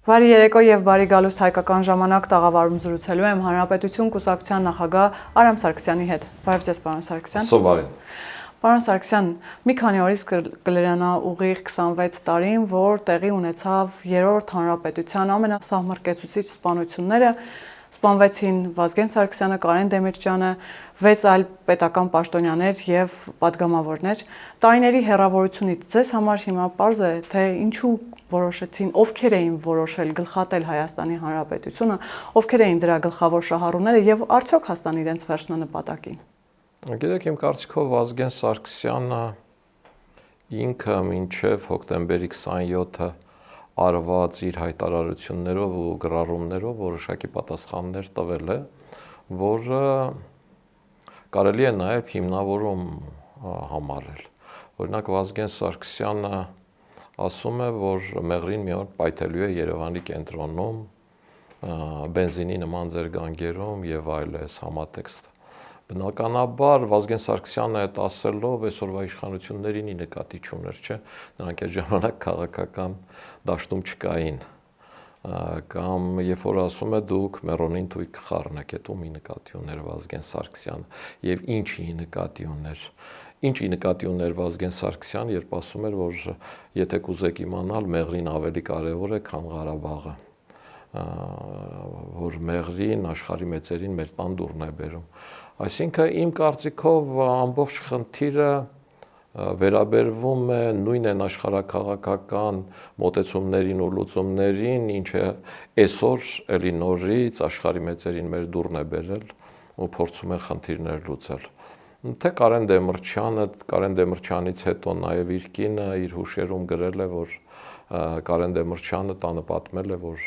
Բարի երեկո եւ բարի գալուստ հայկական ժամանակ տաղավարում զրուցելու եմ Հանրապետություն կուսակցության նախագահ Արամ Սարգսյանի հետ։ Բարև ձեզ, պարոն Սարգսյան։ Սովորեն։ Պարոն Սարգսյան, մի քանի օրից կլրանա ուղիղ 26 տարին, որ տեղի ունեցավ երրորդ հանրապետության ամենասահմռկեցուցիչ սպանությունները, սպանվեցին Վազգեն Սարգսյանը, Կարեն Դեմիրճյանը, 6 այլ պետական պաշտոնյաներ եւ падգամավորներ։ Տարիների հեռավորությունից ձեզ համար հիմա պարզ է, թե ինչու որոշեցին, ովքեր էին որոշել գլխատել Հայաստանի Հանրապետությունը, ովքեր էին դրա գլխավոր շահառուները եւ արդյոք հասան իրենց վերջնանպատակին։ Գիտեք, իմ կարծիքով Վազգեն Սարգսյանը ինքը մինչև հոկտեմբերի 27-ը արված իր հայտարարություններով ու գրառումներով որոշակի պատասխաններ տվել է, որը կարելի է նաև հիմնավորում համարել։ Օրինակ Վազգեն Սարգսյանը ասում է, որ մեղրին մի օր պայթելու է Երևանի կենտրոնում, բենզինի նման ձերգանգերում եւ այլս համատեքստը։ Բնականաբար Վազգեն Սարգսյանը այդ ասելով այսօրվա իշխանություններին նկատի չուներ, չէ՞, նրանք այդ ժամանակ քաղաքական դաշտում չկային, կամ երբ որ ասում է դուք մեռոնին թույք խառնեք, այդ ումի նկատի ուներ Վազգեն Սարգսյանը եւ ինչի նկատի ուներ։ Ինչի նկատի ուներ Վազգեն Սարգսյանը, երբ ասում էր, որ եթե կուզեք իմանալ, մեղրին ավելի կարևոր է, քան Ղարաբաղը, որ մեղրին աշխարհի մեծերին մեր տան դուռն է բերում։ Այսինքն իմ կարծիքով ամբողջ խնդիրը վերաբերվում է նույն այն աշխարհակաղակական մոտեցումներին ու լուծումներին, ինչը այսօր էլի նորից աշխարհի մեծերին մեր դուռն է բերել ու փորձում է խնդիրներ լուծել։ Թե Կարեն Դեմիրճյանից հետո նաև իր կինը իր հուշերում գրել է, որ Կարեն Դեմիրճյանը տանը պատմել է, որ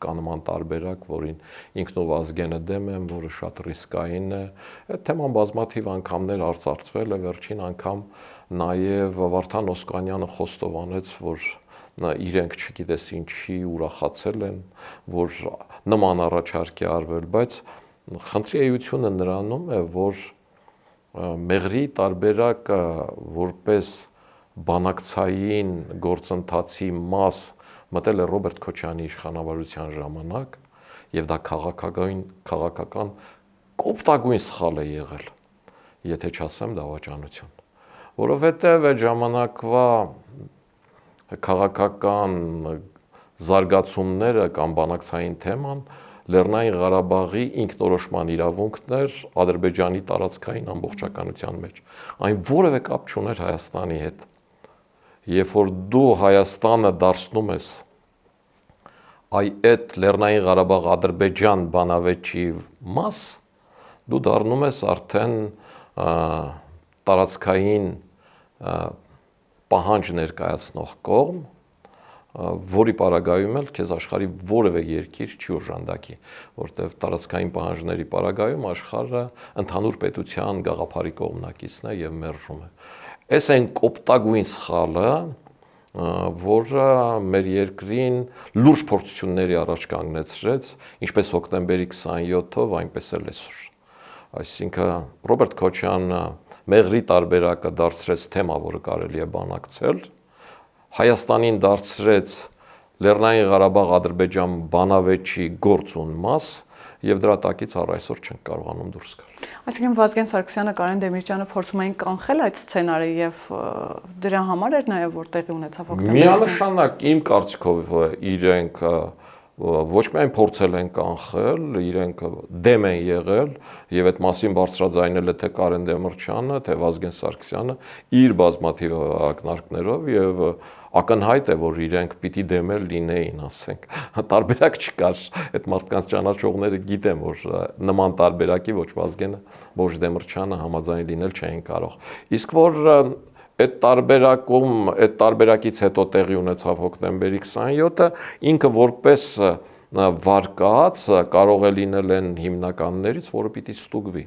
կա նման տարբերակ, որին ինքն ու Վազգենը դեմ են, որը շատ ռիսկային է։ Այդ թեման բազմաթիվ անգամներ արծարծվել է, վերջին անգամ նաև Վարդան Օսկանյանը խոստովանեց, որ իրենք չգիտես ինչի ուրախացել են, որ նման առաջարկ է արվել, բայց խնդրի էությունը նրանում է, որ մեղրի տարբերակը որպես բանակցային գործընթացի մաս մտել է Ռոբերտ Քոչարյանի իշխանավարության ժամանակ եւ դա քաղաքական կոպտագույն սխալ է եղել, եթե չասեմ դավաճանություն, որովհետեւ այդ ժամանակվա քաղաքական զարգացումները կամ բանակցային թեման Լեռնային Ղարաբաղի ինքնորոշման իրավունքն էր Ադրբեջանի տարածքային ամբողջականության մեջ։ Այն որևէ կապ չուներ Հայաստանի հետ։ Երբ որ դու Հայաստանը դարձնում ես այդ Լեռնային Ղարաբաղ Ադրբեջան բանավեճի մաս, դու դառնում ես արդեն տարածքային պահանջ ներկայացնող կողմ, որի պարագայում էլ քեզ աշխարհի որևէ երկիր չի օժանդակի, որտեղ տարածքային պահանջների պարագայում աշխարհը ընդհանուր պետության գաղափարի կողմնակիցն է եւ մերժում է։ Այս այն կոպտագույն սխալը, որը մեր երկրին լուրջ փորձությունների առաջ կանգնեցրեց, ինչպես հոկտեմբերի 27-ով, այնպես էլ այսօր։ Այսինքն Ռոբերտ Քոչարյանը մեղրի տարբերակը դարձրեց թեմա, որը կարելի է բանակցել, Հայաստանին դարձրեց Լեռնային Ղարաբաղ Ադրբեջան բանավեճի գործուն մաս եւ դրա տակից առ այսօր չենք կարողանում դուրս գալ։ Այսինքն Վազգեն Սարգսյանը, Կարեն Դեմիրճյանը փորձում էին կանխել այդ սցենարը եւ դրա համար էր նաեւ որ տեղի ունեցավ հոկտեմբերի 20-ը։ Միանշանակ իմ կարծիքով իրենք ոչ միայն փորձել են կանխել, իրենք դեմ են եղել եւ այդ մասին բարձրաձայնել է թե Կարեն Դեմիրճյանը, թե Վազգեն Սարգսյանը իր բազմաթիվ ակնարկներով եւ ակնհայտ է, որ իրենք պիտի դեմել լինեին, ասենք, տարբերակ չկար, այդ մարդկանց ճանաչողները գիտեն, որ նման տարբերակի ոչ Վազգենը, ոչ Դեմիրճյանը համաձայն լինել չէին կարող։ Իսկ որ այդ տարբերակից հետո տեղի ունեցավ հոկտեմբերի 27-ը, ինքը որպես վարկած կարող է լինել են հիմնականներից, որը պիտի ստուգվի։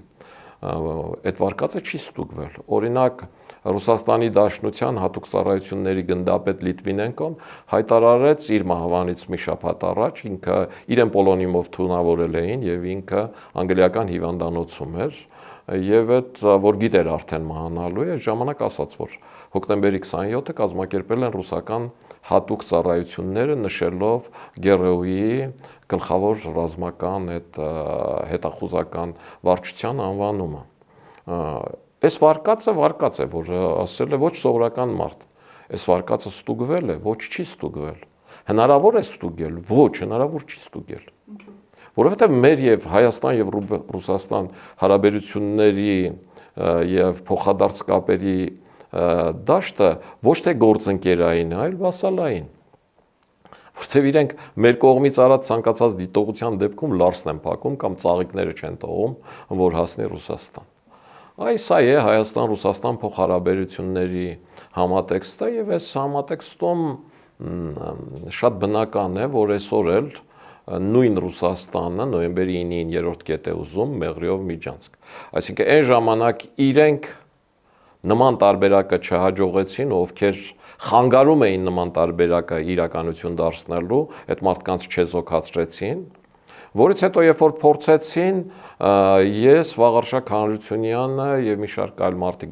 Այդ վարկածը չի ստուգվել։ Օրինակ Ռուսաստանի Դաշնության հատուկ ծառայությունների գնդապետ Լիտվինենկոն հայտարարեց իր մահվանից մի շաբաթ առաջ, ինքը իրեն պոլոնիումով թունավորել էին եւ ինքը անգլիական հիվանդանոցում էր եւ այդ որ գիտեր արդեն մահանալու է, ժամանակ ասաց, որ հոկտեմբերի 27-ը կազմակերպել են ռուսական հատուկ ծառայությունները նշելով Գերոյի գլխավոր ռազմական հետախուզական վարչության անվանումը։ Այս վարկածը վարկած է, որ ասել է ոչ սովորական մարդ։ Այս վարկածը ստուգվել է, ոչ չի ստուգվել։ Հնարավոր է ստուգել, ոչ հնարավոր չի ստուգել։ Որովհետև մեր եւ Հայաստան եւ Ռուսաստան հարաբերությունների եւ փոխադարձ կապերի դաշտը ոչ թե գործընկերային, այլ վասալային։ Որտեւ իրենք մեր կողմից արած ցանկացած դիտողության դեպքում լարսն են փակում կամ ծաղիկները չեն տողում, որ հասնի Ռուսաստան։ Սա է Հայաստան-Ռուսաստան փոխհարաբերությունների համատեքստը եւ այս համատեքստում շատ բնական է, որ այսօր էլ նույն Ռուսաստանը նոյեմբերի 9-ին երրորդ կետ է ուզում Մեղրիով Միջանցք։ Այսինքն այն ժամանակ իրենք նման տարբերակը չհաջողեցին, ովքեր խանգարում էին նման տարբերակը իրականություն դարձնելու, այդ մարդկանց չեզոքացրեցին, որից հետո երբ որ փորձեցին, ես Վաղարշակ Հանրությունյանը եւ մի շարք այլ մարդիկ,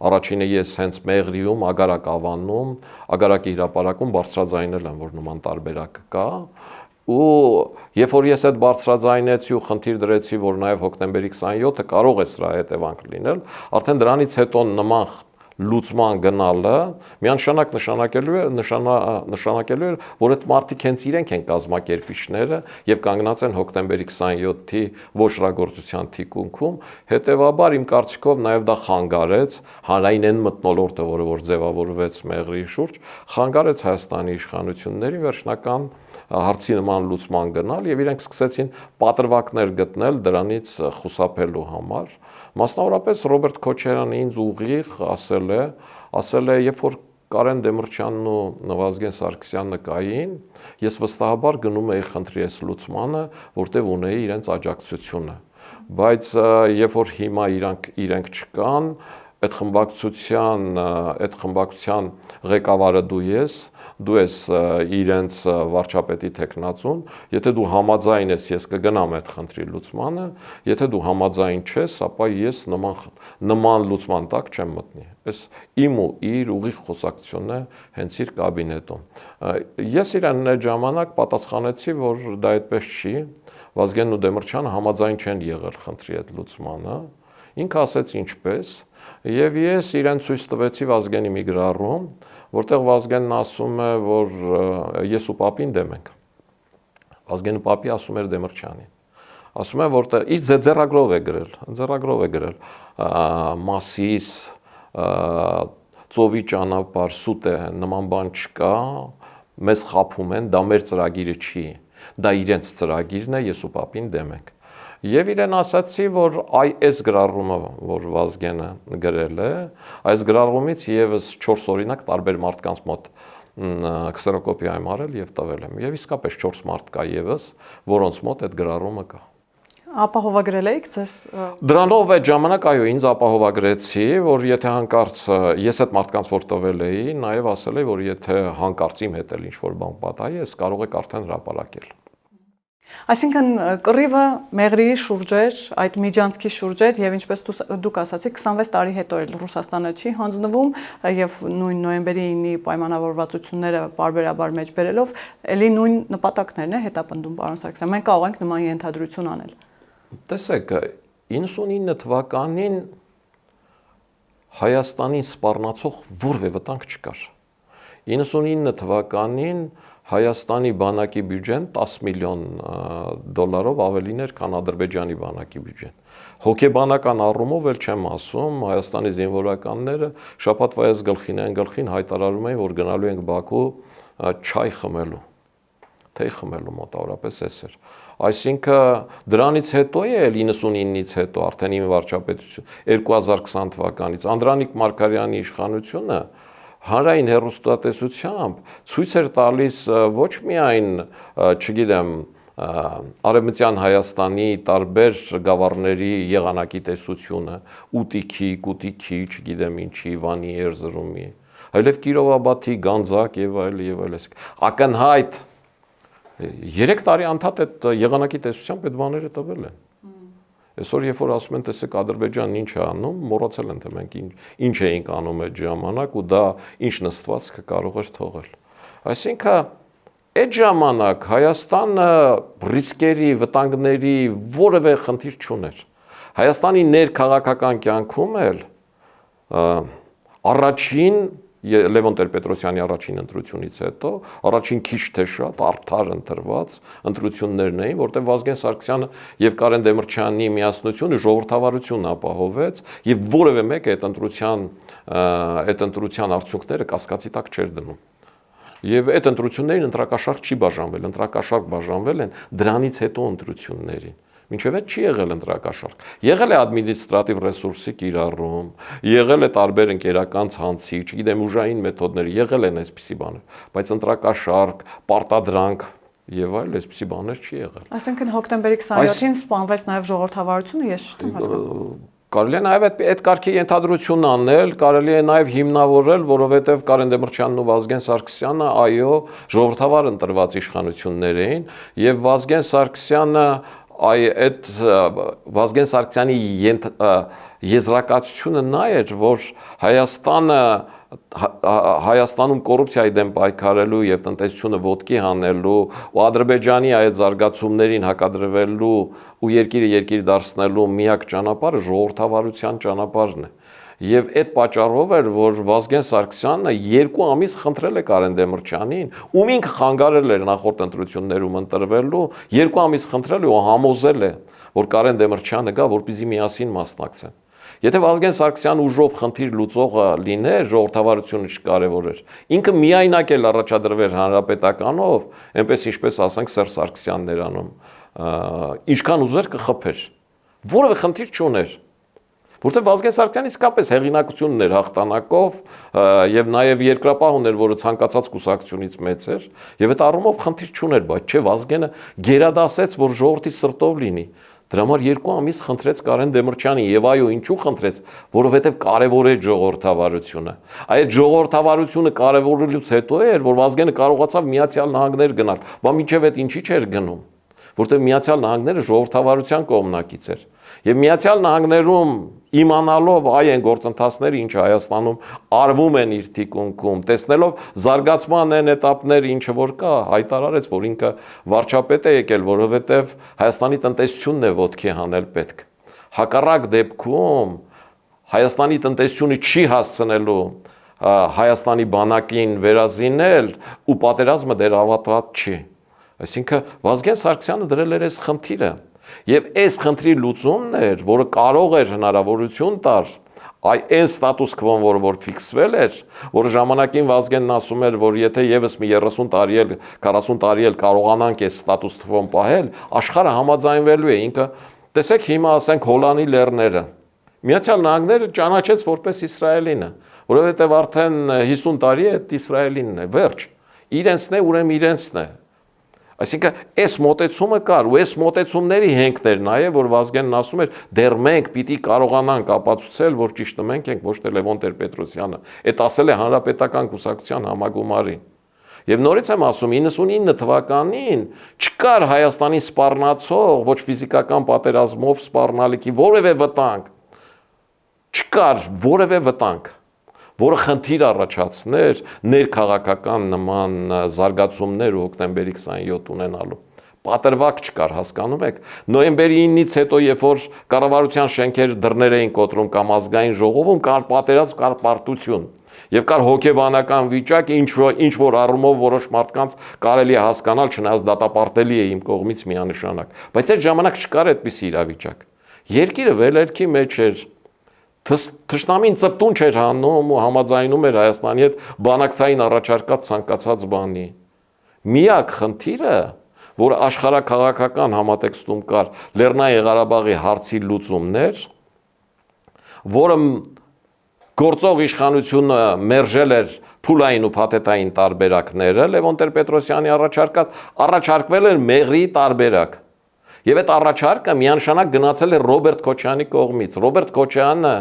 առաջինը ես հենց Մեղրիում, Ագարակ ավանում, Ագարակի հրապարակում բարձրաձայնել եմ, որ նման տարբերակ կա, ու երբ որ ես այդ բարձրաձայնեցի ու խնդիր դրեցի, որ նաև հոկտեմբերի 27-ը կարող է սրա հետևանք լինել, արդեն դրանից հետո նման լուծման գնալը միանշանակ նշանակելու է, որ այդ մարդիկ հենց իրենք են կազմակերպիչները եւ կանգնած են հոկտեմբերի 27-ի ոչռագործության թիկունքում, հետեւաբար իմ կարծիքով նաեւ դա խանգարեց հանրային մթնոլորտը, որը որ ձևավորվեց Մեղրիի շուրջ, խանգարեց Հայաստանի իշխանություններին վերջնական հարցի նման լուծման գնալ եւ իրենք սկսեցին պատրվակներ գտնել դրանից խուսափելու համար։ Մասնավորապես Ռոբերտ Քոչարյանը ինձ ուղիղ ասել է, երբ որ Կարեն Դեմիրճյանն ու Վազգեն Սարգսյանը կային, ես վստահաբար գնում էի խնդրի այս լուծմանը, որտեղ ունեի իրենց աջակցությունը։ Բայց երբ որ հիմա իրենք չկան, այդ խմբակցության ղեկավարը դու ես իրենց վարչապետի տեխնացուն, եթե դու համաձայն ես, ես կգնամ այդ խնդրի լուծմանը, եթե դու համաձայն չես, ապա ես նման լուծման տակ չեմ մտնի։ Այս իմ ու իր ուղիղ խոսակցությունն է հենց իր կաբինետում։ Ես իրեն այդ ժամանակ պատասխանեցի, որ դա այդպես չի, Վազգենն ու Դեմիրճյանը համաձայն չեն եղել խնդրի այդ լուծմանը։ Ինքը ասեց ինչպես, եւ ես իրեն ցույց տվեցի Վազգենի մի գրառում, որտեղ Վազգենն ասում է, որ ես ու Պապին դեմ ենք։ Վազգենը Պապի ասում էր Դեմիրճյանին։ Ասում է, որտեղ իր ձեռագրով է գրել, Մասիս, ծովի ճանապարհ սուտ է, նման բան չկա, մեզ խաբում են, դա մեր ծրագիրը չի, դա իրենց ծրագիրն է, ես ու Պապին դեմ ենք։ Եվ իրեն ասացի, որ այս գրառումը, որ Վազգենը գրել է, այս գրառումից եւս 4 օրինակ տարբեր մարդկանց մոտ քսերոկոպիա եմ արել եւ տվել եմ։ Եվ իսկապես 4 մարդ կա եւս, որոնց մոտ այդ գրառումը կա։ Ապահովագրել եք ձեզ։ Դրանով այդ ժամանակ այո, ինձ ապահովագրեցի, որ եթե հանկարծ ես այդ մարդկանց որ տվել էի, նաեւ ասել էի, որ եթե հանկարծ իմ հետ էլ ինչ-որ բան պատահի, ես կարող եք արդեն հրապարակել։ Այսինքն կռիվը Մեղրիի շուրջ էր, այդ Միջանցքի շուրջ էր եւ ինչպես դուք ասացիք 26 տարի հետո էլ Ռուսաստանը չի հանձնվում եւ նույն նոյեմբերի 9-ի պայմանավորվածությունները բարբերաբար մեջ բերելով ելի նույն նպատակներն է հետապնդում պարոն Սարգսյան։ Մենք կարող ենք նման ենթադրություն անել։ Տեսեք, 99 թվականին Հայաստանին սպառնացող որևէ վտանգ չկար։ 99 թվականին Հայաստանի բանակի բյուջեն 10 միլիոն դոլարով ավելին էր, քան Ադրբեջանի բանակի բյուջեն։ Հոգեբանական առումով էլ չեմ ասում, Հայաստանի զինվորականները շաբաթվա այս գլխին հայտարարում էին, որ գնալու ենք Բաքու չայ խմելու, թեյ խմելու մոտավորապես էս էր։ Այսինքն դրանից հետո է 99-ից հետո արդեն իմ վարչապետություն 2020 թվականից Անդրանիկ Մարգարյանի իշխանությունը հանրային հեռուստատեսությամբ ցույց էր տալիս ոչ միայն, չգիտեմ, Արևմտյան Հայաստանի տարբեր գավառների եղանակի տեսությունը, Ուտիքի, Կուտիքի, չգիտեմ ինչի, Վանի, Էրզրումի, այլև Կիրովաբադի, Գանձակ եւ այլ։ Ակնհայտ 3 տարի անդադ այդ եղանակի տեսությամբ այդ բաները տվել են։ Այսօր երբ որ ասում են, տեսեք Ադրբեջանն ինչ է անում, մոռացել են թե մենք ինչ էինք անում այդ ժամանակ ու դա ինչ նստվածքը կարող էր թողել։ Այսինքն այդ ժամանակ Հայաստանը ռիսկերի, վտանգների որևէ խնդիր չուներ։ Հայաստանի ներքաղաքական կյանքում էլ առաջին Լևոն Տեր-Պետրոսյանի առաջին ընտրությունից հետո առաջին քիչ թե շատ արդար ընտրված ընտրություններն էին, որտեղ Վազգեն Սարգսյանը եւ Կարեն Դեմիրճյանի միասնությունը ժողովրդավարություն ապահովեց եւ որևէ մեկը այդ ընտրության արդյունքները կասկածի տակ չէր դնում։ Եվ այդ ընտրություններին ընտրակաշարք չի բաժանվել, ընտրակաշարք բաժանվել են դրանից հետո ընտրություններին։ Մինչև այդ չի եղել ընտրակաշարք։ Եղել է ադմինիստրատիվ ռեսուրսի կիրառում, եղել է տարբեր ընկերական ցանցի, չգիտեմ, ուժային մեթոդներ, եղել են այսպիսի բաներ, բայց ընտրակաշարք, պարտադրանք եւ այլ այսպիսի բաներ չի եղել։ Այսինքն հոկտեմբերի 27-ին սպանվեց նաեւ ժողովրդավարությունը, ես չեմ հասկանում։ Կարելի է նաև այդ կարգի ենթադրություն անել, կարելի է նաև հիմնավորել, որովհետև Կարեն Դեմիրճյանն ու Վազգեն Սարգսյանը այո ժողովրդավար ընտրված իշխանություններ էին եւ Վազգեն Սարգսյանը այդ Վազգեն Սարգսյանի եզրակացությունը նա էր, որ Հայաստանում կոռուպցիայի դեմ պայքարելու եւ տնտեսությունը ոտքի հանելու ու Ադրբեջանի այդ զարգացումներին հակադրվելու ու երկիր դարձնելու միակ ճանապարհը ժողովրդավարության ճանապարհն է։ Եվ այդ պատճառով էր, որ Վազգեն Սարգսյանը 2 ամիս խնդրել է Կարեն Դեմիրճյանին, ում ինքը խանգարել էր նախորդ ընտրություններում ընտրվելու, 2 ամիս խնդրել ու համոզել է, որ Կարեն Դեմիրճյանը գա, որպեսզի միասին մասնակցեն։ Եթե Վազգեն Սարգսյանը ուժով խնդիր լուծողը լիներ, ժողովրդավարությունը չկարևորեր։ Ինքը միայնակ էլ առաջադրվեր հանրապետականով, այնպես ինչպես ասենք Սերժ Սարգսյանն էր անում, ինչքան ուզեր կխփեր։ Որևէ խնդիր չուներ։ Որտեղ Վազգեն Սարգսյանը իսկապես հեղինակությունն էր հաղթանակով եւ նաեւ երկրապահ ուներ, որը ցանկացած կուսակցությունից մեծ էր, եւ այդ առումով խնդիր չուներ, բայց չէ Վազգենը գերադասեց, որ ժողովրդի սրտով լինի։ Դրա համար 2 ամիս խնդրեց Կարեն Դեմիրճյանին եւ այո, ինչու խնդրեց, որովհետեւ կարեւոր է ժողովրդավարությունը։ Այդ ժողովրդավարությունը կարեւորելուց հետո էր, որ Վազգենը կարողացավ Միացյալ Նահանգներ գնալ, բա մինչեւ այդ ինչի՞ չէր գնում, որտեղ Միացյալ Նահանգները ժողովրդավարության կողմնակից էր։ Եվ Միացյալ Նահանգներում իմանալով այ այն գործընթացները, ինչ Հայաստանում արվում են իր թիկունքում, տեսնելով զարգացման այն էտապները, ինչը որ կա, հայտարարեց, որ ինքը վարչապետ է եկել, որովհետև Հայաստանի տնտեսությունն է ոտքի հանել պետք։ Հակառակ դեպքում Հայաստանի տնտեսությունը չի հասցնելու Հայաստանի բանակին վերազինել ու պատերազմը դեռ ավարտված չի։ Այսինքն Վազգեն Սարգսյանը դրել էր այս խնդիրը։ Եվ այս խնդրի լուծումն էր, որը կարող էր հնարավորություն տար այն ստատուս քվոն, որ ֆիքսվել էր, որ ժամանակին Վազգենն ասում էր, որ եթե եւս մի 30 տարի էլ 40 տարի էլ կարողանանք այս ստատուս քվոն պահել, աշխարհը համաձայնվելու է։ Ինքը տեսեք հիմա ասենք Հոլանի լեռները։ Միացյալ Նահանգները ճանաչեց որպես Իսրայելինը, որովհետեւ արդեն 50 տարի է Իսրայելինն է, վերջ։ Իրենցն է, ուրեմն իրենցն է։ Այսինքն այս մոտեցումը կար ու այս մոտեցումների հենքն էր նաև, որ Վազգենն ասում էր, դեռ մենք պիտի կարողանանք ապացուցել, որ ճիշտը մենք ենք, ոչ թե Լևոն Տեր-Պետրոսյանը։ Այդ ասել է Հանրապետական կուսակցության համագումարին։ Եվ նորից եմ ասում, 99 թվականին չկար Հայաստանի սպառնացող, ոչ ֆիզիկական պատերազմով սպառնալիքի որևէ վտանգ։ Չկար որևէ վտանգ, որը խնդիր առաջացներ ներքաղաքական նման զարգացումներ հոկտեմբերի 27 ունենալու։ Պատրվակ չկար, հասկանում եք։ Նոյեմբերի 9-ից հետո, երբ որ կառավարության շենքեր դռներ էին կոտրում կամ ազգային ժողովում, կար պատերազմ, կար պարտություն։ Եվ կար հոգեբանական վիճակ, ինչ որ առումով որոշ մարդկանց կարելի է հասկանալ, չնայած դատապարտելի է իմ կողմից միանշանակ։ Բայց այդ ժամանակ չկար այդպիսի իրավիճակ։ Երկիրը վերելքի մեջ էր։ Թշնամին ծպտուն չէր հանում ու համաձայնում էր Հայաստանի հետ բանակցային առաջարկած ցանկացած բանի։ Միակ խնդիրը, որ աշխարհաքաղաքական համատեքստում կար, Լեռնային Ղարաբաղի հարցի լուծումն էր, որը գործող իշխանությունը մերժել էր փուլային ու փաթեթային տարբերակները, Լևոն Տեր-Պետրոսյանի առաջարկվել էր մեղրի տարբերակ։ Եվ այդ առաջարկը միանշանակ գնացել է Ռոբերտ Քոչյանի կողմից։ Ռոբերտ Քոչյանը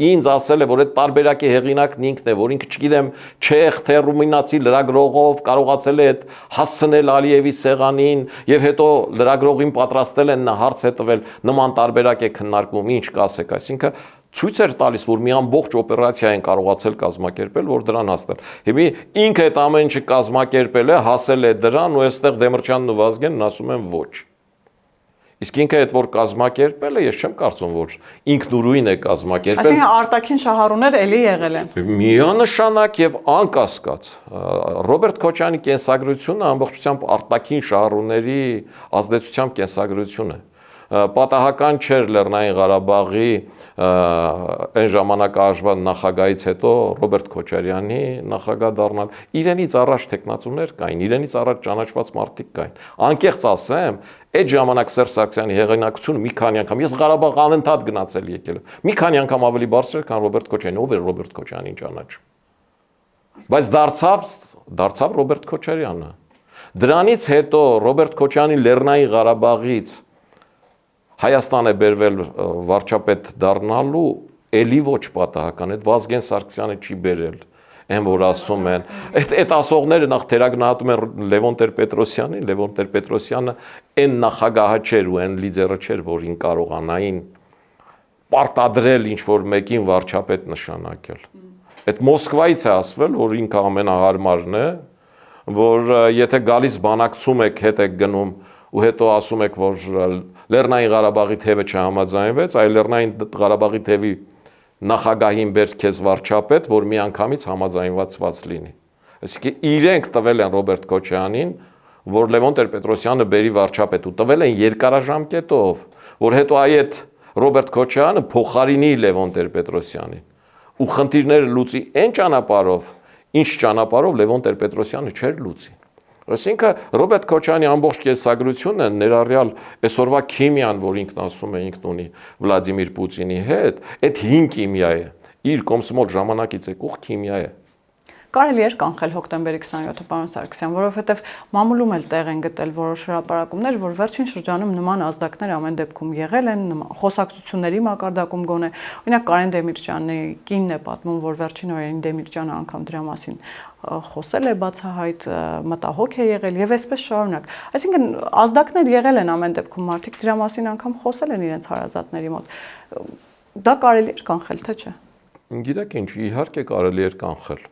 ինձ ասել է, որ այդ տարբերակի հեղինակն ինքն է, որ ինքը չգիտեմ, չեխ թե ռումինացի լրագրողով կարողացել է այդ հասցնել Ալիևի սեղանին եւ հետո լրագրողին պատրաստել են նա հարց է տվել նման տարբերակ է քննարկում, ինչ կասեք, այսինքն ցույց էր տալիս, որ մի ամբողջ օպերացիա են կարողացել կազմակերպել, որ դրան հասնել։ Հիմա ինքը այդ ամեն ինչը կազմակերպել է, հասել է դրան ու այստեղ Դեմիրճյանն ու Վազգենն ասում են ոչ։ Իսկ ինքը այդ որ կազմակերպել է, ես չեմ կարծում, որ ինքնուրույն է կազմակերպել։ Այսինքն արտաքին շահառուներ էլի եղել են։ Միանշանակ եւ անկասկած Ռոբերտ Քոչարյանի կենսագրությունը ամբողջությամբ արտաքին շահառուների ազդեցությամբ կենսագրություն է։ Պատահական չէր Լեռնային Ղարաբաղի այն ժամանակահաշված նախագահից հետո Ռոբերտ Քոչարյանի նախագահ դառնալ։ Իրենից առաջ տեխնացուներ կային, իրենից առաջ ճանաչված մարդիկ կային։ Անկեղծ ասեմ, այդ ժամանակ Սերժ Սարգսյանի հեղինակությունը մի քանի անգամ, ես Ղարաբաղ անընդհատ գնացել եկել եմ, մի քանի անգամ ավելի բարձր էր, քան Ռոբերտ Քոչարյանը, ով էր Ռոբերտ Քոչարյանին ճանաչում։ Բայց դարձավ Ռոբերտ Քոչարյանը։ Դրանից հետո Ռոբերտ Քոչարյանի Լեռնային Ղարաբաղից Հայաստան է բերվել վարչապետ դառնալու էլի ոչ պատահական, այդ Վազգեն Սարգսյանը չի բերել, այն որ ասում են, այդ ասողները նախ թերագնահատում են Լևոն Տեր-Պետրոսյանին, Լևոն Տեր-Պետրոսյանը այն նախագահը չէր ու այն լիդերը չէր, որին կարողանային պարտադրել ինչ-որ մեկին վարչապետ նշանակել։ Այդ Մոսկվայից է ասվել, որ ինքը ամենահարմարն է, որ եթե գալիս բանակցում եք, հետ եք գնում ու հետո ասում եք, որ Լեռնային Ղարաբաղի թևը չհամաձայնվեց, այլ Լեռնային Ղարաբաղի թևի նախագահին բեր քեզ վարչապետ, որ միանգամից համաձայնված լինի։ Այսինքն իրենք տվել են Ռոբերտ Քոչարյանին, որ Լևոն Տեր-Պետրոսյանը բերի վարչապետ ու տվել են երկարաժամկետով, որ հետո այդ Ռոբերտ Քոչարյանը փոխարինի Լևոն Տեր-Պետրոսյանին ու խնդիրները լուծի այն ճանապարհով, ինչ ճանապարհով Լևոն Տեր-Պետրոսյանը չէր լուծի։ Այսինքն Ռոբերտ Քոչարյանի ամբողջ կենսագրությունը ներառյալ այսօրվա քիմիան, որ ինքն ասում է ինքն ունի Վլադիմիր Պուտինի հետ, այդ հին քիմիա է, իր կոմսոմոլ ժամանակից եկող քիմիա է։ Կարելի էր կանխել հոկտեմբերի 27-ը, պարոն Սարգսյան, որովհետև մամուլում էլ տեղ են գտել որոշ հրապարակումներ, որ վերջին շրջանում նման ազդակներ ամեն դեպքում եղել են, խոսակցությունների մակարդակում գոնե։ Օրինակ Կարեն Դեմիրճյանի կինն է պատմում, որ վերջին օրերին Դեմիրճյանը անգամ դրա մասին խոսել է բացահայտ, մտահոգ է եղել եւ այսպես շարունակ։ Այսինքն ազդակներ եղել են ամեն դեպքում, մարդիկ դրա մասին անգամ խոսել են իրենց հարազատների մոտ։ Դա կարելի էր կանխել, թե չէ։ Գիտեք ինչ, իհարկե կարելի էր կանխել։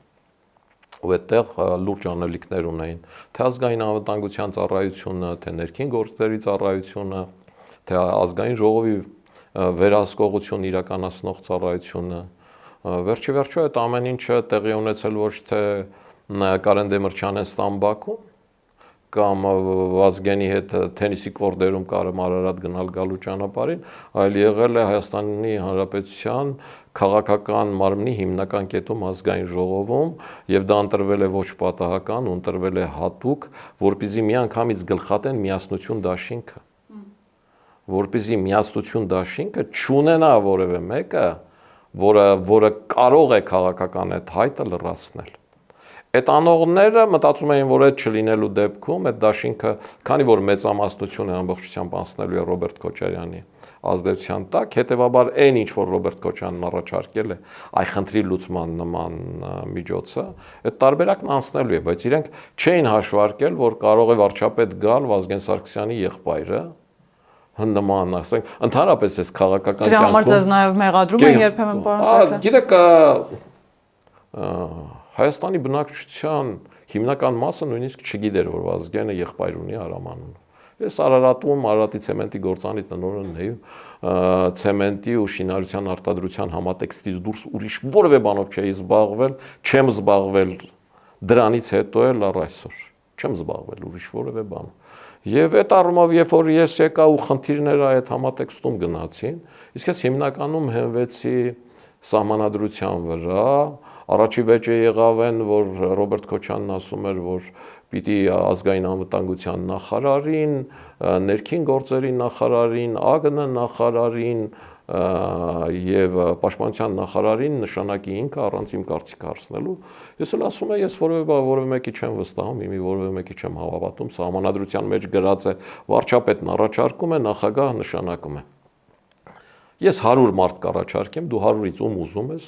Ու այդտեղ լուրջ անելիքներ ունեին, թե ազգային անվտանգության ծառայությունը, թե ներքին գործերի ծառայությունը, թե ազգային ժողովի վերահսկողություն իրականացնող ծառայությունը։ Վերջի վերջո այդ ամեն ինչը տեղի ունեցել ոչ թե Կարեն Դեմիրճյանը Ստամբակում կամ Վազգենի հետ թենիսի կորտերում Կարեն Արարատ գնալ գալու ճանապարհին, այլ եղել է Հայաստանի Հանրապետության քաղաքական մարմնի հիմնական կետում ազգային ժողովում եւ դա ընտրվել է ոչ պատահական, ընտրվել է հատուկ, որպեսզի միանգամից գլխատեն միասնություն դաշինքը։ Որպեսզի միասնություն դաշինքը չունենա որևէ մեկը, որը կարող է քաղաքական այդ հայտը լրացնել։ Այդ անողները մտածում էին, որ այդ չլինելու դեպքում այդ դաշինքը, քանի որ մեծամասնություն է ամբողջությամբ անցնելու է Ռոբերտ Քոչարյանի ազդեցության տակ, հետեւաբար այն ինչ որ Ռոբերտ Քոչարյանն առաջարկել է այ խնդրի լուծման նման միջոցը, այդ տարբերակն անցնելու է, բայց իրենք չէին հաշվարկել, որ կարող է վարչապետ գալ Վազգեն Սարգսյանի եղբայրը նման, ասենք, ընդհանրապես այս քաղաքական կյանքում։ Դրա համար ձեզ նաև մեղադրում են երբեմն, պարոն Սարգսյան։ Գիտեք, Հայաստանի բնակչության հիմնական մասը նույնիսկ չգիտեր, որ Վազգենը եղբայր ունի Արամանուն։ Ես Արարատում Արարատի ցեմենտի գործանի տնօրենն էի, ցեմենտի ու շինարարության արտադրության համատեքստից դուրս ուրիշ որևէ բանով չէի զբաղվել, չեմ զբաղվել դրանից հետո էլ առ այսօր։ Չեմ զբաղվել ուրիշ որևէ բանով։ Եվ այդ առումով, երբ որ ես եկա ու խնդիրները այդ համատեքստում գնացին, իսկ ես հիմնականում հենվեցի սահմանադրության վրա, առաջի վեճը եղավ այն, որ Ռոբերտ Քոչարյանն ասում էր, որ պիտի ազգային անվտանգության նախարարին, ներքին գործերի նախարարին, ԱԳՆ նախարարին եւ պաշտպանության նախարարին նշանակի ինքը առանց իմ կարծիքը հարցնելու։ Ես էլ ասում եմ, ես որևէ մեկի չեմ վստահում, իմի որևէ մեկի չեմ հավատում, սահմանադրության մեջ գրած է վարչապետն առաջարկում է, նախագահ նշանակում է։ Ես 100 մարդ կառաջարկեմ, դու 100-ից ում ուզում ես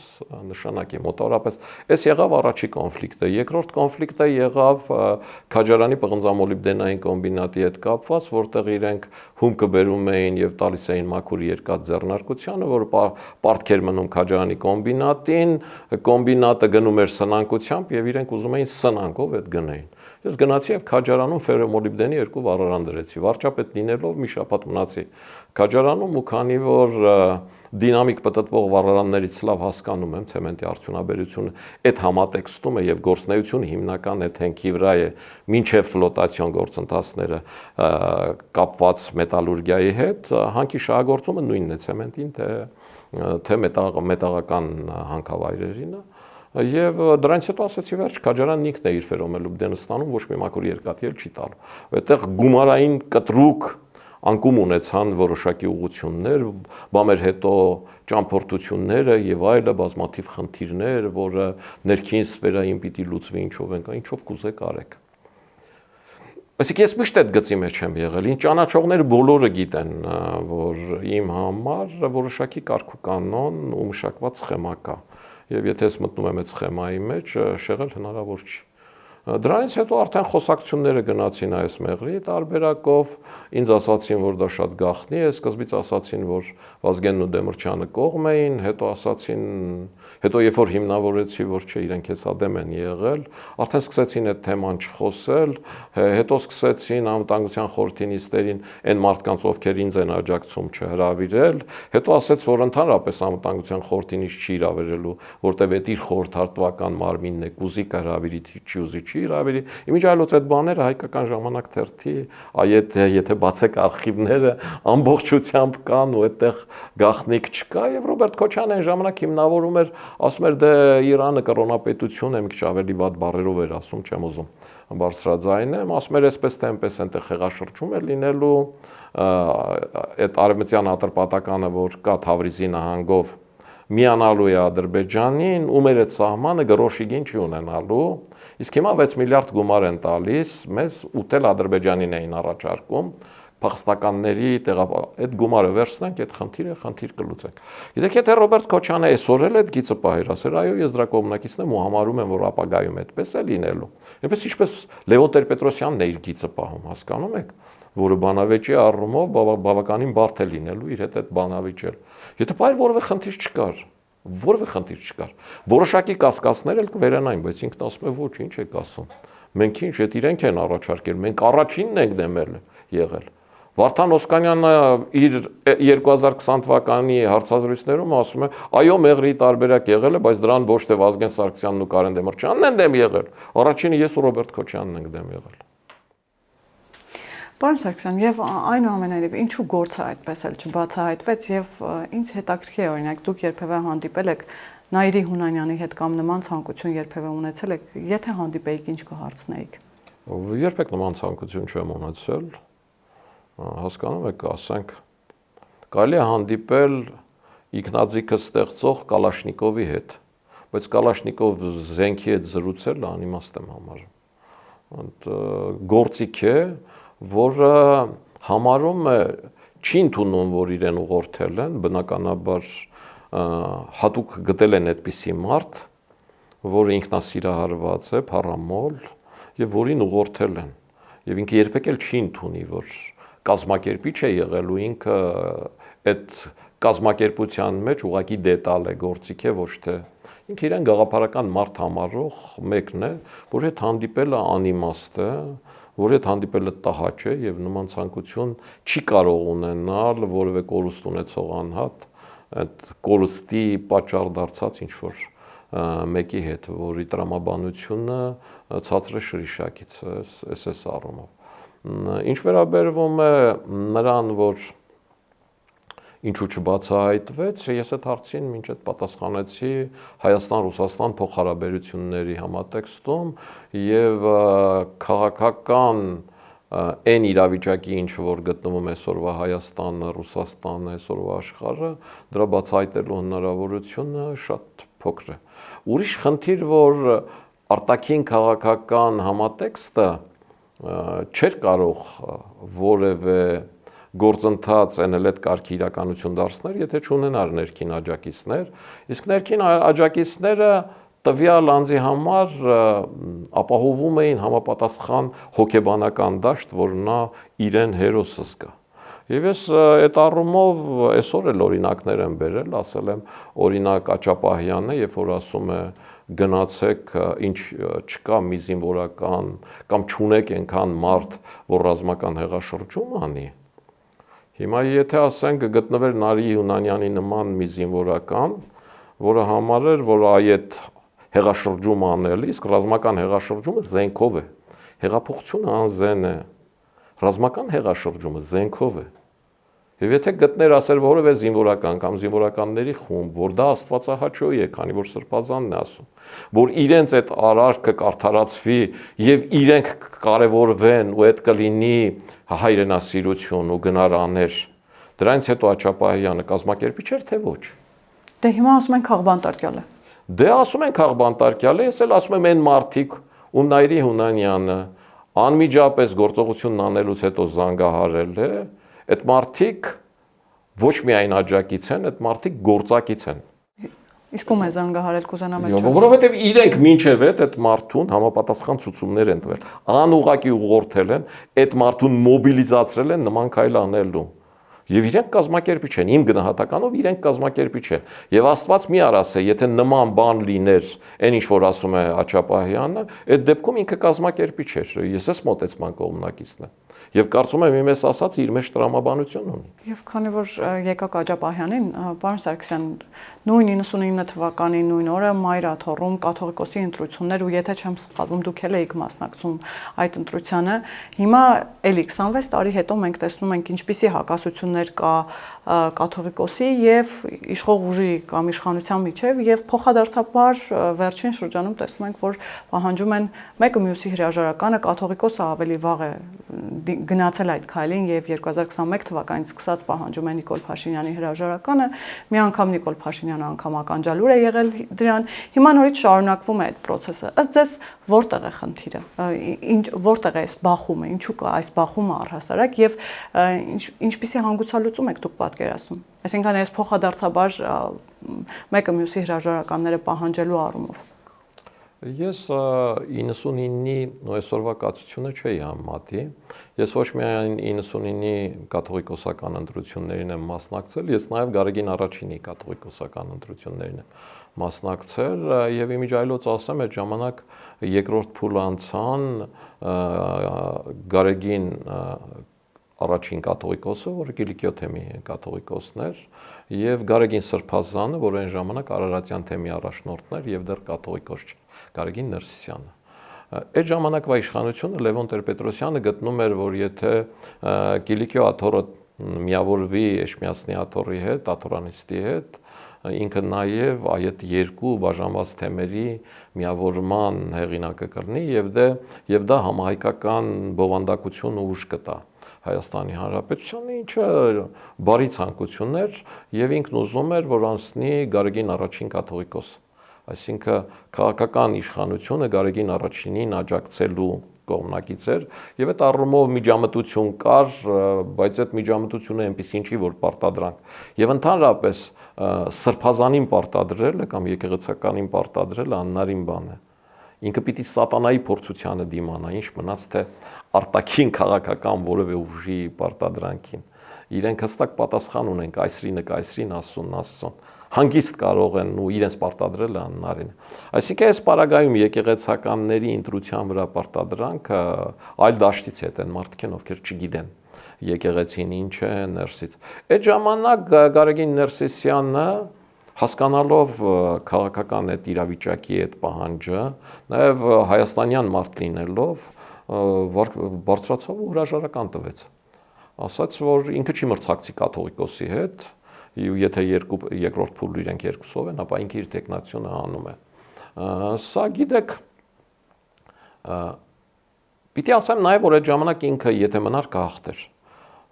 նշանակի մոտավորապես։ Այս եղավ առաջի կոնֆլիկտը։ Երկրորդ կոնֆլիկտը եղավ Քաջարանի պղնձամոլիբդենային կոմբինատի հետ կապված, որտեղ իրենք հումքը բերում էին եւ տալիս էին մաքուր երկաթ ձեռնարկությանը, որ պարտքեր մնում Քաջարանի կոմբինատին, կոմբինատը գնում էր սնանկությամբ եւ իրենք ուզում էին սնանկով այդ գնային։ Ես գնացի եւ Քաջարանում ֆերոմոլիբդենի 2 վառարան դրեցի։ Վարչապետ լինելով մի շաբաթ մնացի Քաջարանում ու քանի որ դինամիկ պտտվող վառարաններից լավ հասկանում եմ ցեմենտի արդյունաբերությունը, այդ համատեքստումը եւ գործնեությունը հիմնական այդ հենքի վրա է մինչեւ ֆլոտացիոն գործընթացները կապված մետալուրգիայի հետ, հանքի շահագործումը նույնն է ցեմենտին, թե մետաղական հանքավայրերին Եվ դրանից հետո ասացի վերջ, Քաջարանն ինքն է իր ֆերոմոլիբդենը ստանում, ոչ մի մաքուր երկաթի էլ չի տալու։ Այդտեղ գումարային կտրուկ անկում ունեցան որոշակի ուղղություններ, բամեր հետո ճամփորդությունները եւ այլը բազմաթիվ խնդիրներ, որը ներքին սֆերային պիտի լուծվի ինչով կուզեք արեք։ Այսինքն ես միշտ այդ գծի մեջ եմ եղել։ Ինչ ճանաչողները բոլորը գիտեն, որ իմ համար որոշակի կարգուկանոն ու մշակված սխեմա կա։ Եվ եթե ես մտնում եմ այդ սխեմայի մեջ, շեղել հնարավոր չի։ Դրանից հետո արդեն խոսակցությունները գնացին այս մեղրի տարբերակով, ինձ ասացին, որ դա շատ գաղտնի է, սկզբից ասացին, որ Վազգենն ու Դեմիրճյանը կողմ էին, հետո երբ որ հիմնավորեցի, որ չէ, իրենք հեսադեմ են եղել, արդեն սկսեցին այդ թեման չխոսել, հետո սկսեցին անվտանգության խորհրդի նիստերին այն մարդկանց, ովքեր ինձ են աջակցում, չհրավիրել, հետո ասեց, որ ընդհանրապես անվտանգության խորհրդի նիստ չի հրավիրելու, որտեղ այդ իր խորհրդատվական մարմինն է, կուզի կհրավիրի, չի ուզի չի հրավիրի։ Իմիջ այլոց այդ բաները հայկական ժամանակ թերթի, եթե բացեք արխիվները, ամբողջությամբ կան ու այդտեղ գաղտնիք չկա, եւ Ռոբերտ Քոչյանը այն ժամանակ հիմնավորում էր, ասում էր դե Իրանը կրոնապետություն է, մի քիչ ավելի վատ բառերով էր ասում, չեմ ուզում բարձրաձայնեմ, ասում էր այսպես թե այնպես այնտեղ խեղաշրջում է լինելու, այդ արևմտյան ատրպատականը, որ կա Թավրիզի նահանգով միանալու է Ադրբեջանին, ու մեր այդ սահմանը գրոշիգին չի ունենալու, իսկ հիմա 6 միլիարդ գումար են տալիս, մեզ ուտել Ադրբեջանին էին առաջարկում, փախստականների այդ գումարը վերցնենք, այդ խնդիր կլուծենք։ Գիտեք, եթե Ռոբերտ Քոչյանը այսօր էլ այդ գիծը պահեր, ասեր, այո, ես դրա կողմնակիցն եմ ու համարում եմ, որ ապագայում այդպես է լինելու։ Այնպես ինչպես Լևոն Տեր-Պետրոսյանն է իր գիծը պահում, հասկանում եք, որը բանավեճի առումով բավականին բարդ է լինելու իր հետ այդ բանավիճել։ Եթե պայր որևէ խնդիր չկար, Որոշակի կասկածներ էլ կվերանային, բայց ինքն ասում է, ոչ, ինչ եք ասում։ Մենք ինչ, այդ իրենք են առաջարկել, մենք առաջինն ենք դեմել եղել։ Վարդան Օսկանյանը իր 2020 թվականի հարցազրույցներում ասում է, այո, մեղրի տարբերակ եղել է, բայց դրան ոչ թե Վազգեն Սարգսյանն ու Կարեն Դեմիրճյանն են դեմ եղել, առաջինը ես ու Ռոբերտ Քոչյանն ենք դեմ եղել։ Պարոն Սարգսյան, եւ այնուամենայնիվ ինչու գործը այդպես էլ չբացահայտվեց եւ ինձ հետաքրքիր է օրինակ դուք երբևէ հանդիպել եք Նաիրի Հունանյանի հետ կամ նման ցանկություն երբևէ ունեցել եք, եթե հանդիպեիք ինչ կհարցնեիք։ Երբեք նման ցանկություն չեմ ունեցել, հասկանում եք, ասենք, կարելի է հանդիպել ինքնաձիգը ստեղծող Կալաշնիկովի հետ, բայց Կալաշնիկով զենքի հետ զրուցել անիմաստ եմ համարում։ Գործիք է, որը համարում է, չի ընդունում, որ իրեն ուղղորդել են, բնականաբար հատուկ գտել են այդպիսի մարդ, որը ինքնասիրահարված է, փառամոլ, եւ որին ուղղորդել են։ Եվ ինքը երբեք էլ չի ընդունի, որ կազմակերպիչ է եղել ու ինքը այդ կազմակերպության մեջ ուղղակի դետալ է, գործիք է, ոչ թե ինքը իրեն գաղափարական մարդ համարող մեկն է, որ հետ հանդիպելը անիմաստ է, որ հետ հանդիպելը տհաճ է եւ նման ցանկություն չի կարող ունենալ որևէ կորուստ ունեցող անհատ, այդ կորուստի պատճառ դարձած ինչ որ մեկի հետ, որի տրամաբանությունը ցածր է շրիշակից, այս առումով։ Ինչ վերաբերվում է նրան, որ ինչու չբացահայտվեց, ես այդ հարցին մինչ այդ պատասխանեցի Հայաստան-Ռուսաստան փոխհարաբերությունների համատեքստում եւ քաղաքական այն իրավիճակի, ինչ որ գտնվում է այսօրվա Հայաստանը, Ռուսաստանը, այսօրվա աշխարհը, դրա բացահայտելու հնարավորությունը շատ փոքր է։ Ուրիշ խնդիր, որ արտաքին քաղաքական համատեքստը չէր կարող որևէ գործընթաց այն էլ այդ կարգի իրականություն դարձներ, եթե չունենար ներքին աջակիցներ, իսկ ներքին աջակիցները տվյալ անձի համար ապահովում էին համապատասխան հոգեբանական դաշտ, որ նա իրեն հերոսը զգա։ Եվ ես այդ առումով այսօր էլ օրինակներ եմ բերել, ասել եմ օրինակ Աչապահյանը, երբ որ ասում է գնացեք, ինչ չկա մի զինվորական կամ չունեք այնքան մարդ, որ ռազմական հեղաշրջում անի։ Հիմա եթե ասենք գտնվեր Նարի Հունանյանի նման մի զինվորական, որը համարեր, որ այդ հեղաշրջում անել, իսկ ռազմական հեղաշրջումը զենքով է։ Հեղափոխությունը անզեն է։ Ռազմական հեղաշրջումը զենքով է։ Եվ եթե գտներ ասել որևէ զինվորական կամ զինվորականների խումբ, որ դա աստվածահաճոյ է, քանի որ Սրբազանն է ասում, որ իրենց այդ արարքը կարդարացվի եւ իրենք կարևորվեն ու այդ կլինի հայրենասիրություն ու գնարաներ, դրանից հետո Աչապահյանը կազմակերպիչ էր թե ոչ։ Դե հիմա ասում են քաղբանտարկյալ է։ Դե ասում են քաղբանտարկյալ է, ես էլ ասում եմ այն մարդիկ, ում Նայիրի Հունանյանը անմիջապես գործողությունն անելուց հետո զանգահարել է, այդ մարդիկ ոչ միայն աջակից են, այդ մարդիկ գործակից են։ Իսկ ում է զանգահարել կուզենամ այդ։ Որովհետև իրենք մինչև այդ մարդուն համապատասխան ցուցումներ են տվել, անուղղակի ուղղորդել են, այդ մարդուն մոբիլիզացրել են նման քայլ անելու։ Եվ իրենք կազմակերպիչ են, իմ գնահատականով իրենք կազմակերպիչ են։ Եվ Աստված մի արասե, եթե նման բան լիներ, այն ինչ որ ասում է Աչապահյանը, այդ դեպքում ինքը կազմակերպիչ էր։ Ես էս մոտեցման կողմնակիցն եմ։ Եվ կարծում եմ իմես ասած իր մեջ տրամաբանություն ունի։ Եվ քանի որ եկակ Աչապահյանին, պարոն Սարգսյան, նույն 99 թվականի նույն օրը Մայրաթոռում կաթողիկոսի ընտրություններ ու եթե չեմ սխալվում, դուք էլ եք մասնակցում այդ ընտրությանը։ Հիմա էլի 26 տարի հետո մենք տեսնում ենք ինչպիսի հակասություններ կա կաթողիկոսի եւ իշխող ուժի կամ իշխանության միջև եւ փոխադարձաբար վերջին շրջանում տեսնում ենք, որ պահանջում են մեկը մյուսի հրաժարականը, կաթողիկոսը ավելի վաղ է գնացել այդ քայլին եւ 2021 թվականից սկսած պահանջում է Նիկոլ Փաշինյանի հրաժարականը, մի անգամ Նիկոլ Փաշինյանը անգամ ականջալուր է եղել դրան, հիմա նորից շարունակվում է այդ process-ը։ Ըստ ձեզ որտեղ է խնդիրը, որտեղ է այս բախումը, ինչու կա այս բախումը առհասարակ եւ ինչպիսի հանգուցալուծում եք դուք պատկերացնում։ Այսինքն այս փոխադարձաբար մեկը մյուսի հրաժարականները պահանջելու առումով։ Ես 99-ի այսօրվա կացությունը չէի համատի։ Ես ոչ միայն 99-ի կաթողիկոսական ընտրություններին եմ մասնակցել, ես նաև Գարեգին առաջինի կաթողիկոսական ընտրություններին եմ մասնակցել եւ իմիջայլոց ասեմ, այդ ժամանակ երկրորդ փուլ անցան Գարեգին առաջին կաթողիկոսը, որը Կիլիկիո թեմի կաթողիկոսն էր, եւ Գարեգին Սրբազանը, որ այն ժամանակ Արարատյան թեմի առաջնորդն էր եւ դեռ կաթողիկոս չէ, Գարեգին Ներսիսյանը։ Այդ ժամանակվա իշխանությունը Լևոն Տեր-Պետրոսյանը գտնում էր, որ եթե Կիլիկիո աթոռը միավորվի Էշմիածնի աթոռի հետ, աթորանիստի հետ, ինքը նաև այդ երկու բաժանված թեմերի միավորման հեղինակը կլինի եւ դա համահայկական բովանդակություն ու ուժ կտա Հայաստանի Հանրապետությանը, ինչը բարի ցանկություն էր եւ ինքն ուզում էր, որ անցնի Գարեգին առաջին կաթողիկոսը, այսինքն քաղաքական իշխանությունը Գարեգին առաջինին աջակցելու կողմնակից էր եւ այդ առումով միջամտություն կար, բայց այդ միջամտությունը այնպես ինչի որ պարտադրանք եւ ընդհանրապես Սրբազանին պարտադրելը կամ եկեղեցականին պարտադրելը աննարին բան է։ Ինքը պիտի սատանայի փորձությանը դիմանա, ինչ մնաց թե արտաքին քաղաքական որևէ ուժի պարտադրանքին։ Իրենք հստակ պատասխան ունեն կայսրին ասուն։ Հանգիստ կարող են ու իրենց պարտադրելը աննարին։ Այսինքն այս պարագայում եկեղեցականների ընտրության վրա պարտադրանքը այլ դաշտից հետ են մարդիկ են, ովքեր չգիտեն եկեղեցին ինչ է ներսից։ Այդ ժամանակ Գարեգին Ներսիսյանը հասկանալով քաղաքական այդ իրավիճակի այդ պահանջը, նաև հայաստանյան մարդ լինելով, բարձրացավ ու հրաժարական տվեց։ Ասաց, որ ինքը չի մրցակցի կաթողիկոսի հետ, եթե երկրորդ փուլը իրենք երկուսով են, ապա ինքը իր տեխնացիոնը անում է։ Սա գիտեք, պիտի ասեմ նաև, որ այդ ժամանակ ինքը եթե մնար կհաղթեր։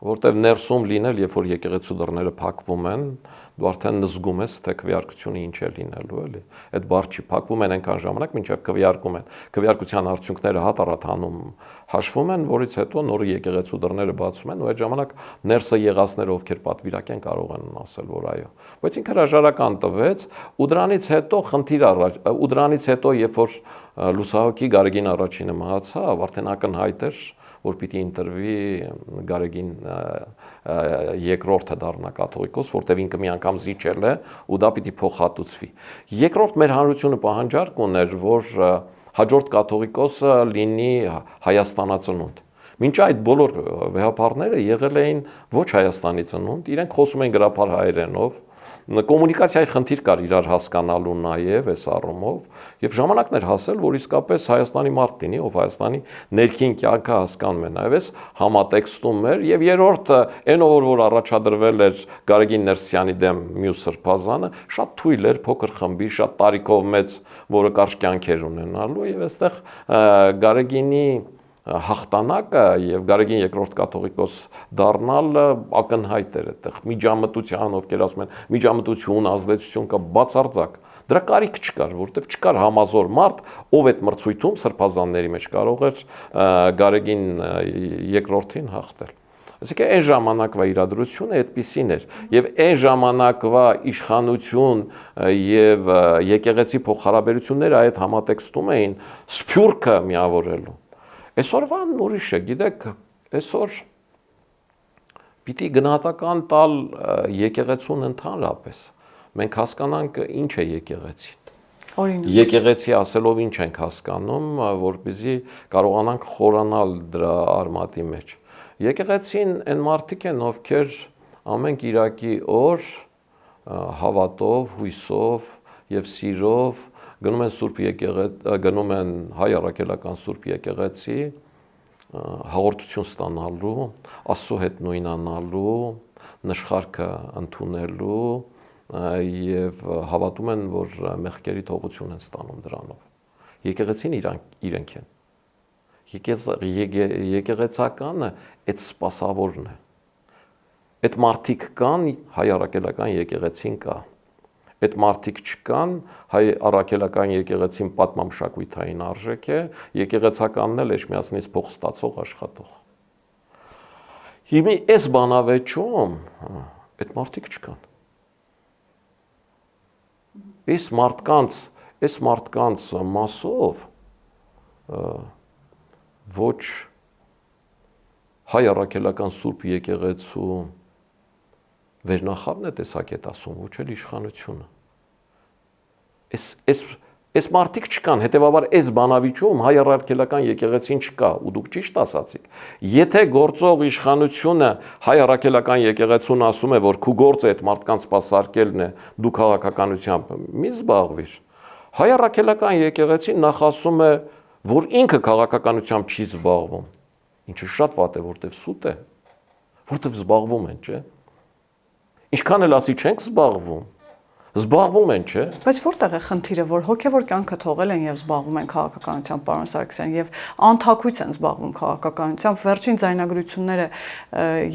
որտեղ ներսում լինել, երբ որ եկեղեցու դռները փակվում են, դու արդեն զգում ես, թե քվեարկությունը ինչ է լինելու, էլի։ Այդ բառ չի փակվում են այնքան ժամանակ, մինչև քվեարկում են։ Քվեարկության արդյունքները հատարաթանում հաշվում են, որից հետո նոր եկեղեցու դռները բացում են, ու այդ ժամանակ ներսը եղածները, ովքեր պատվիրակ են, կարող են ասել, որ այո։ Բայց ինքը հրաժարական տվեց, ու դրանից հետո, երբ որ լուսահոգի Գարեգին առաջինը մահացավ, արդեն ակնհայտ էր, որ պիտի ընտրվի Գարեգին երկրորդը դառնա կաթողիկոս, որտեղ ինքը մի անգամ զիջել է ու դա պիտի փոխհատուցվի։ Երկրորդ մեր հանրությունը պահանջարկ ուներ, որ հաջորդ կաթողիկոսը լինի Հայաստանածնունդ։ Մինչ այդ բոլոր վեհապարները եղել էին ոչ Հայաստանի ծնունդ, իրենք խոսում էին գրաբար հայերենով, կոմունիկացիայի խնդիր կար իրար հասկանալու նաև այս առումով, եւ ժամանակն էր հասել, որ իսկապես Հայաստանի մարդ լինի, ով Հայաստանի ներքին կյանքը հասկանում է, նաև էս համատեքստում էր, եւ երրորդը, այն որ առաջադրվել էր Գարեգին Ներսյանի դեմ մյուս սրբազանը, շատ թույլ էր, փոքր խմբի, շատ տարիքով մեծ, որը կարճ կյանքեր ունենալու, եւ այստեղ Գարեգինի հաղթանակը եւ Գարեգին երկրորդ կաթողիկոս դառնալը ակնհայտ էր այդտեղ միջամտության, ովքեր ասում են միջամտություն, ազդեցություն կա բացարձակ։ Դրա կարիք չկար, որովհետեւ չկար համազոր մարդ, ով այդ մրցույթում սրբազանների մեջ կարող էր Գարեգին երկրորդին հաղթել։ Այսինքն այն ժամանակվա իրադրությունը այդպիսին էր եւ այն ժամանակվա իշխանություն եւ եկեղեցի փոխհարաբերությունները այդ համատեքստում էին սփյուռքը միավորելու։ Այսօրվան ուրիշ է, գիտեք, այսօր պիտի գնահատական տալ եկեղեցուն ընդհանրապես։ Մենք հասկանանք ինչ է եկեղեցին։ Օրինակ։ Եկեղեցի ասելով ինչ ենք հասկանում, որպեսզի կարողանանք խորանալ դրա արմատի մեջ։ Եկեղեցին այն մարդիկ են, ովքեր ամեն կիրակի օր հավատով, հույսով եւ սիրով գնում են Սուրբ եկեղեցի, գնում են հայ առաքելական Սուրբ եկեղեցի հաղորդություն ստանալու, Աստծո հետ նույնանալու, նշխարքը ընդունելու եւ հավատում են, որ մեղքերի թողություն են ստանում դրանով։ Եկեղեցին իրենք են։ Եկեղեցականը այդ սպասավորն է։ Այդ մարդիկ կան, հայ առաքելական եկեղեցին կա։ Այդ մարդիկ չկան, հայ առաքելական եկեղեցին պատմամշակութային արժեք է, եկեղեցականն էլ էջմիածնից փող ստացող աշխատող։ Հիմա այս բանավեճում այդ մարդիկ չկան։ Այս մարդկանց մասով ոչ հայ առաքելական Սուրբ եկեղեցու վերնախավն է տեսակետ ասում, ոչ էլ իշխանությունը։ Այս մարդիկ չկան, հետևաբար այս բանավիճում հայ առաքելական եկեղեցին չկա, ու դուք ճիշտ ասացիք։ Եթե գործող իշխանությունը հայ առաքելական եկեղեցուն ասում է, որ քու գործը այդ մարդկանց սպասարկելն է, դու քաղաքականությամբ մի զբաղվիր։ Հայ առաքելական եկեղեցին նախ ասում է, որ ինքը քաղաքականությամբ չի զբաղվում, ինչը շատ վատ է, որտեվ սուտ է, որտեվ զբաղվում են, չէ։ Ինչքան էլ ասի չենք զբաղվում են, չէ։ Բայց որտեղ է խնդիրը, որ հոգևոր կյանքը թողել են եւ զբաղվում են քաղաքականությամբ, պարոն Սարգսյան, եւ անթաքույց են զբաղվում քաղաքականությամբ։ Վերջին ձայնագրությունները,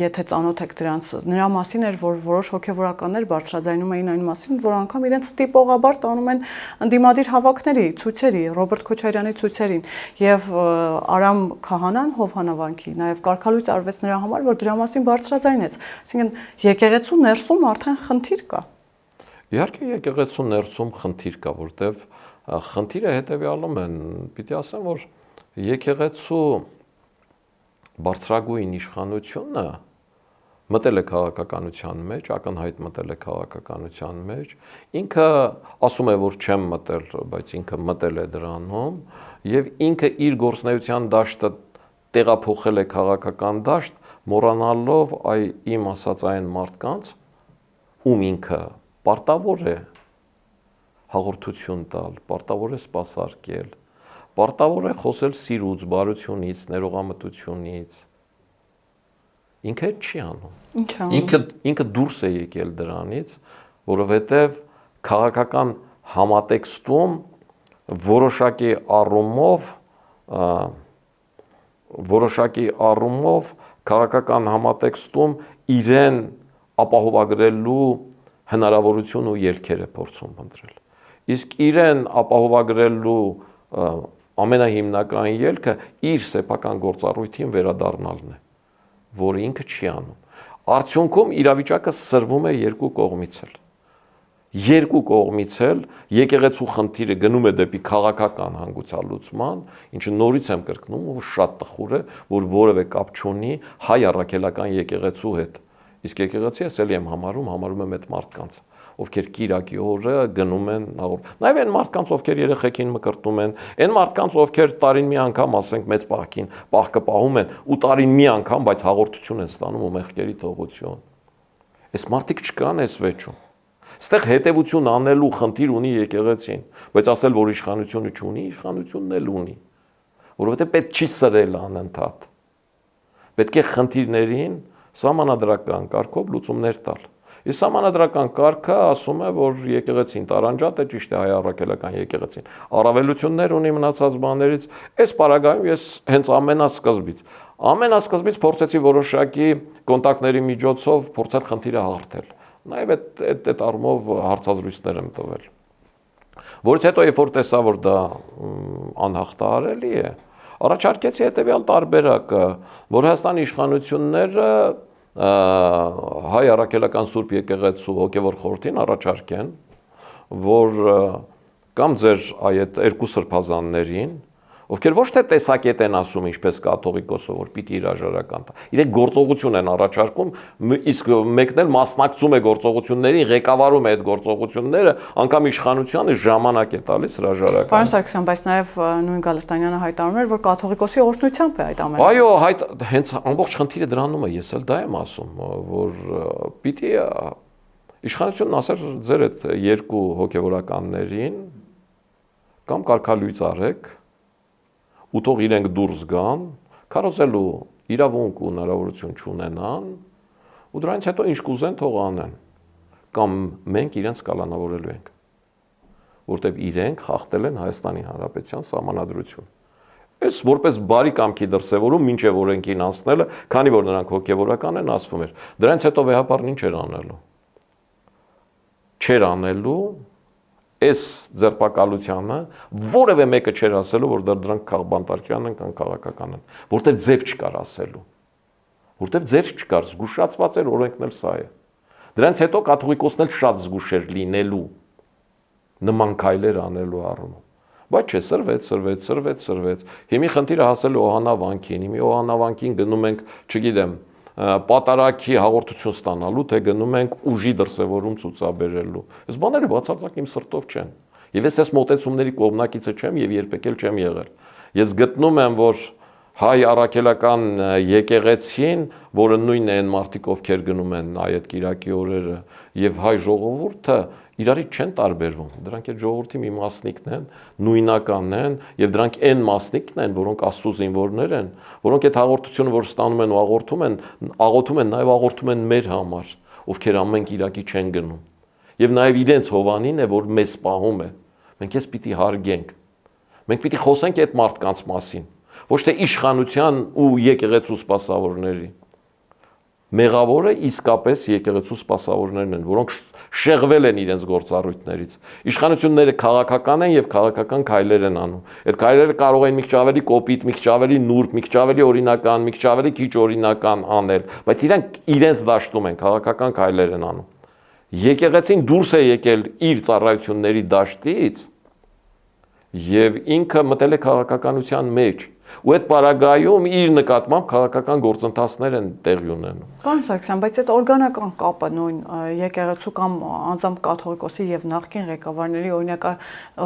եթե ծանոթ եք դրանց, նրա մասին էր, որ որոշ հոգևորականներ բարձրաձայնում էին այն մասին, որ անգամ իրենց տիպողաբար տանում են ընդդիմադիր հավաքների, ցույցերի, Ռոբերտ Քոչարյանի ցույցերին, եւ Արամ Քահանան Հովհանավանքի նաեւ կարգալույց արվեց նրա համար, որ դրա մասին բարձրաձայնեց։ Այսինքն եկեղեցու ներսում արդեն խնդիր կա։ Իհարկե եկեղեցու ներսում խնդիր կա, որտեվ խնդիրը հետևյալում են, պիտի ասեմ, որ եկեղեցու բարձրագույն իշխանությունը մտել է քաղաքականության մեջ, ակնհայտ մտել է քաղաքականության մեջ, ինքը ասում է, որ չեմ մտել, բայց ինքը մտել է դրանում, եւ ինքը իր գործնեության դաշտը տեղափոխել է քաղաքական դաշտ, մոռանալով իմ ասած այն մարդկանց, ում ինքը պարտավոր է հաղորդություն տալ, պարտավոր է սպասարկել, պարտավոր է խոսել սիրուց, բարությունից, ներողամտությունից։ Ինքը չի անում։ Ինչ անում։ Ինքը դուրս է եկել դրանից, որովհետև քաղաքական համատեքստում որոշակի առումով քաղաքական համատեքստում իրեն ապահովագրելու հնարավորություն ու ելքեր է փորձում փնտրել։ Իսկ իրեն ապահովագրելու ամենահիմնական ելքը իր սեփական գործառույթին վերադառնալն է, որը ինքը չի անում։ Արդյունքում իրավիճակը սրվում է երկու կողմից էլ։ Երկու կողմից էլ եկեղեցու խնդիրը գնում է դեպի քաղաքական հանգուցալուծման, ինչը նորից եմ կրկնում, որ շատ տխուր է, որ որևէ կապ չունի հայ առաքելական եկեղեցու հետ։ Իսկ եկեղեցի ես էլի եմ համարում եմ այդ մարդկանց, ովքեր Կիրակի օրը գնում են հաղորդ։ Նաև այն մարդկանց, ովքեր երեխեքին մկրտում են, այն մարդկանց, ովքեր տարին մի անգամ, ասենք, մեծ պահքին պահքը պահում են ու տարին մի անգամ, բայց հաղորդություն են ստանում ու մեղքերի թողություն։ Այս մարդիկ չկան այս վեճում։ Այստեղ հետևություն անելու խնդիր ունի եկեղեցին, բայց ասել, որ իշխանությունը չունի, իշխանությունն էլ ունի, որովհետև պետք չի սրել անընդհատ։ Պետք է խնդիրներին սահմանադրական կարգով լուծումներ տալ։ Իսկ սահմանադրական կարգը ասում է, որ եկեղեցին տարանջատ է, ճիշտ է, հայ առաքելական եկեղեցին առավելություններ ունի մնացած բաներից։ Այս պարագայում ես հենց ամենասկզբից փորձեցի որոշակի կոնտակտների միջոցով փորձել խնդիրը հաղթել։ Նաև այդ առումով հարցազրույցներ եմ տվել։ Որից հետո երբ որ տեսա, որ դա անհաղթահարելի է, առաջարկեցի հետևյալ տարբերակը, որ Հայաստանի իշխանությունները հայ առաքելական Սուրբ եկեղեցու հոգևոր խորհրդին առաջարկեն, որ կամ ձեր այդ երկու սրբազաններին, ովքեր ոչ թե տեսակետ են ասում, ինչպես կաթողիկոսը, որ պիտի հրաժարական տա, իրենք գործողություն են առաջարկում, իսկ մեկն էլ մասնակցում է գործողություններին, ղեկավարում է այդ գործողությունները, անգամ իշխանությանը ժամանակ է տալիս հրաժարական։ Պարոն Սարգսյան, բայց նաև նույն Գալստանյանը հայտարարում էր, որ կաթողիկոսի օրհնությամբ է այդ ամենը։ Այո, հենց ամբողջ խնդիրը դրանում է, ես էլ դա եմ ասում, որ պիտի իշխանությունն ասեր ձեր այդ երկու հոգևորականներին կամ կարգալույծ արեք ու թող իրենք դուրս գան, քարոզելու իրավունք ու հնարավորություն չունենան, ու դրանից հետո ինչ կուզեն թող անեն, կամ մենք իրենց կալանավորելու ենք, որտեղ իրենք խախտել են Հայաստանի Հանրապետության սահմանադրություն։ Այս որպես բարի կամքի դրսևորում մինչև օրենքին անցնելը, քանի որ նրանք հոգևորական են, ասվում էր։ Դրանից հետո վեհապարն ինչ էր անելու։ Չէր անելու այս ձերբակալությանը որևէ մեկը չէր ասելու, որ դրանք քաղբանտարկյան են կամ քաղաքական են, որտեղ ձև չկար ասելու, որտեղ ձև չկար, զգուշացված էր օրենքն էլ սա է։ Դրանից հետո կաթողիկոսն էլ շատ զգուշ էր լինելու նման քայլեր անելու առումով։ Բայց չէ, սրվեց։ Հիմի խնդիրը հասել է Օհանավանքին, հիմի Օհանավանքին գնում ենք, չգիտեմ, պատարագի հաղորդություն ստանալու, թե գնում ենք ուժի դրսևորում ցուցաբերելու։ Այս բաները բացարձակ իմ սրտով չեն։ Եվ ես այս մոտեցումների կողմնակիցը չեմ եւ երբեք էլ չեմ եղել։ Ես գտնում եմ, որ հայ առաքելական եկեղեցին, որը նույնն է այն մարդիկ, ովքեր գնում են այդ Կիրակի օրերը, եւ հայ ժողովուրդը իրարից չեն տարբերվում։ Դրանք այդ ժողովրդի մի մասնիկն են, նույնականն են, եւ դրանք այն մասնիկն են, որոնք Աստծո զինվորներ են, որոնք այդ հաղորդությունը, որ ստանում են ու աղոթում են, նաեւ աղոթում են մեր համար, ովքեր ամեն Կիրակի չեն գնում։ Եվ նաեւ իրենց հովանին է, որ մեզ պահում է։ Մենք ես պիտի հարգենք։ Մենք պիտի խոսենք այդ մարդկանց մասին, ոչ թե իշխանության ու եկեղեցու սպասավորների։ Մեղավորը իսկապես եկեղեցու սպասավորներն են, որոնք շեղվել են իրենց գործառույթներից։ Իշխանությունները քաղաքական են եւ քաղաքական քայլեր են անում։ Այդ քայլերը կարող են մի քիչ ավելի կոպիտ, մի քիչ ավելի նուրբ, մի քիչ ավելի օրինական, մի քիչ ավելի քիչ օրինական անել, բայց իրենք իրենց դաշտում են, քաղաքական քայլեր են անում։ Եկեղեցին դուրս է եկել իր ծառայությունների դաշտից եւ ինքը մտել է քաղաքականության մեջ։ Ու այդ պարագայում իր նկատմամբ քաղաքական գործընթացներ են տեղի ունենում։ Պարոն Սարգսյան, բայց այդ օրգանական կապը նույն եկեղեցու կամ անձամբ կաթողիկոսի եւ նախկին ղեկավարների, օրինակ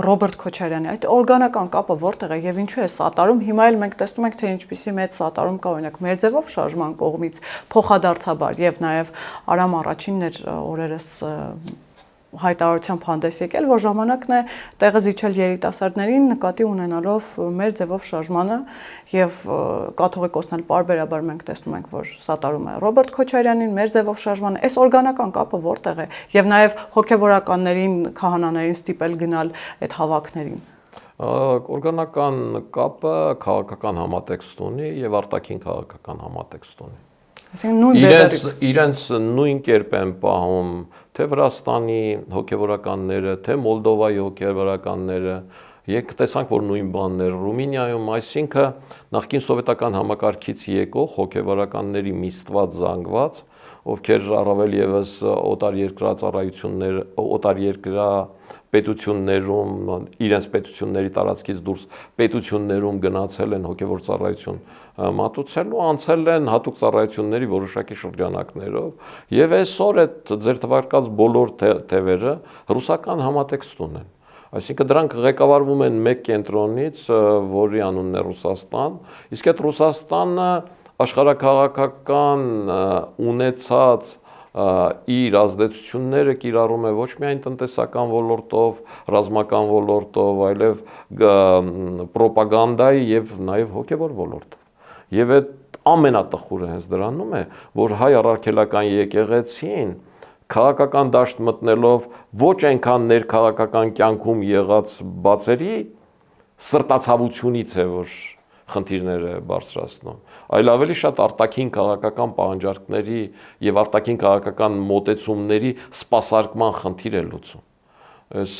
Ռոբերտ Քոչարյանի, այդ օրգանական կապը որտեղ է եւ ինչու է սատարում։ Հիմա էլ մենք տեսնում ենք, թե ինչպիսի մեծ սատարում կա, օրինակ մեր ձևով շարժման կողմից փոխադարձաբար եւ նաեւ Արամ առաջինն էր օրերս հայտարարությամբ հանդես եկել, որ ժամանակն է տեղը զիջել երիտասարդներին նկատի ունենալով մեր ձևով շարժմանը եւ կաթողիկոսն էլ պարբերաբար մենք տեսնում ենք, որ սատարում է Ռոբերտ Քոչարյանին, մեր ձևով շարժմանը, այս օրգանական կապը որտեղ է եւ նաեւ հոգեվորականներին, քահանաներին ստիպել գնալ այդ հավաքներին։ Օրգանական կապը քաղաքական համատեքստ ունի եւ արտաքին քաղաքական համատեքստ ունի։ Այսինքն նույն բերերից իրենց նույն կերպ են պահում թե Վրաստանի հոգևորականները, թե Մոլդովայի հոգևորականները, եք տեսանք, որ նույն բանն էր Ռումինիայում, այսինքն նախկին սովետական համակարգից եկող հոգևորականների միստված զանգված, ովքեր առավել եւս օտարերկրյա ծառայություններ, օտարերկրյա պետություններում, իրենց պետությունների տարածքից դուրս պետություններում գնացել են հոգևոր ծառայություն մատուցելու, անցել են հատուկ ծառայությունների որոշակի շրջանակներով, եւ այսօր այդ ձեր թվարկած բոլոր թևերը ռուսական համատեքստ ունեն։ Այսինքն դրանք ղեկավարվում են մեկ կենտրոնից, որի անունն է Ռուսաստան, իսկ այդ Ռուսաստանը աշխարհաքաղաքական ունեցած իր ազդեցությունները կիրառում է ոչ միայն տնտեսական ոլորտով, ռազմական ոլորտով, այլև պրոպագանդայի եւ նաեւ հոգեվոր ոլորտով։ Եվ այդ ամենատխուրը հենց դրանում է, որ հայ առաքելական եկեղեցին քաղաքական դաշտ մտնելով ոչ այնքան ներքաղաքական կյանքում եղած բացերի սրտացավությունից է, որ խնդիրները բարձրացնում, այլ ավելի շատ արտաքին քաղաքական պահանջարկների եւ արտաքին քաղաքական մոտեցումների սպասարկման խնդիր է լուծում։ Այս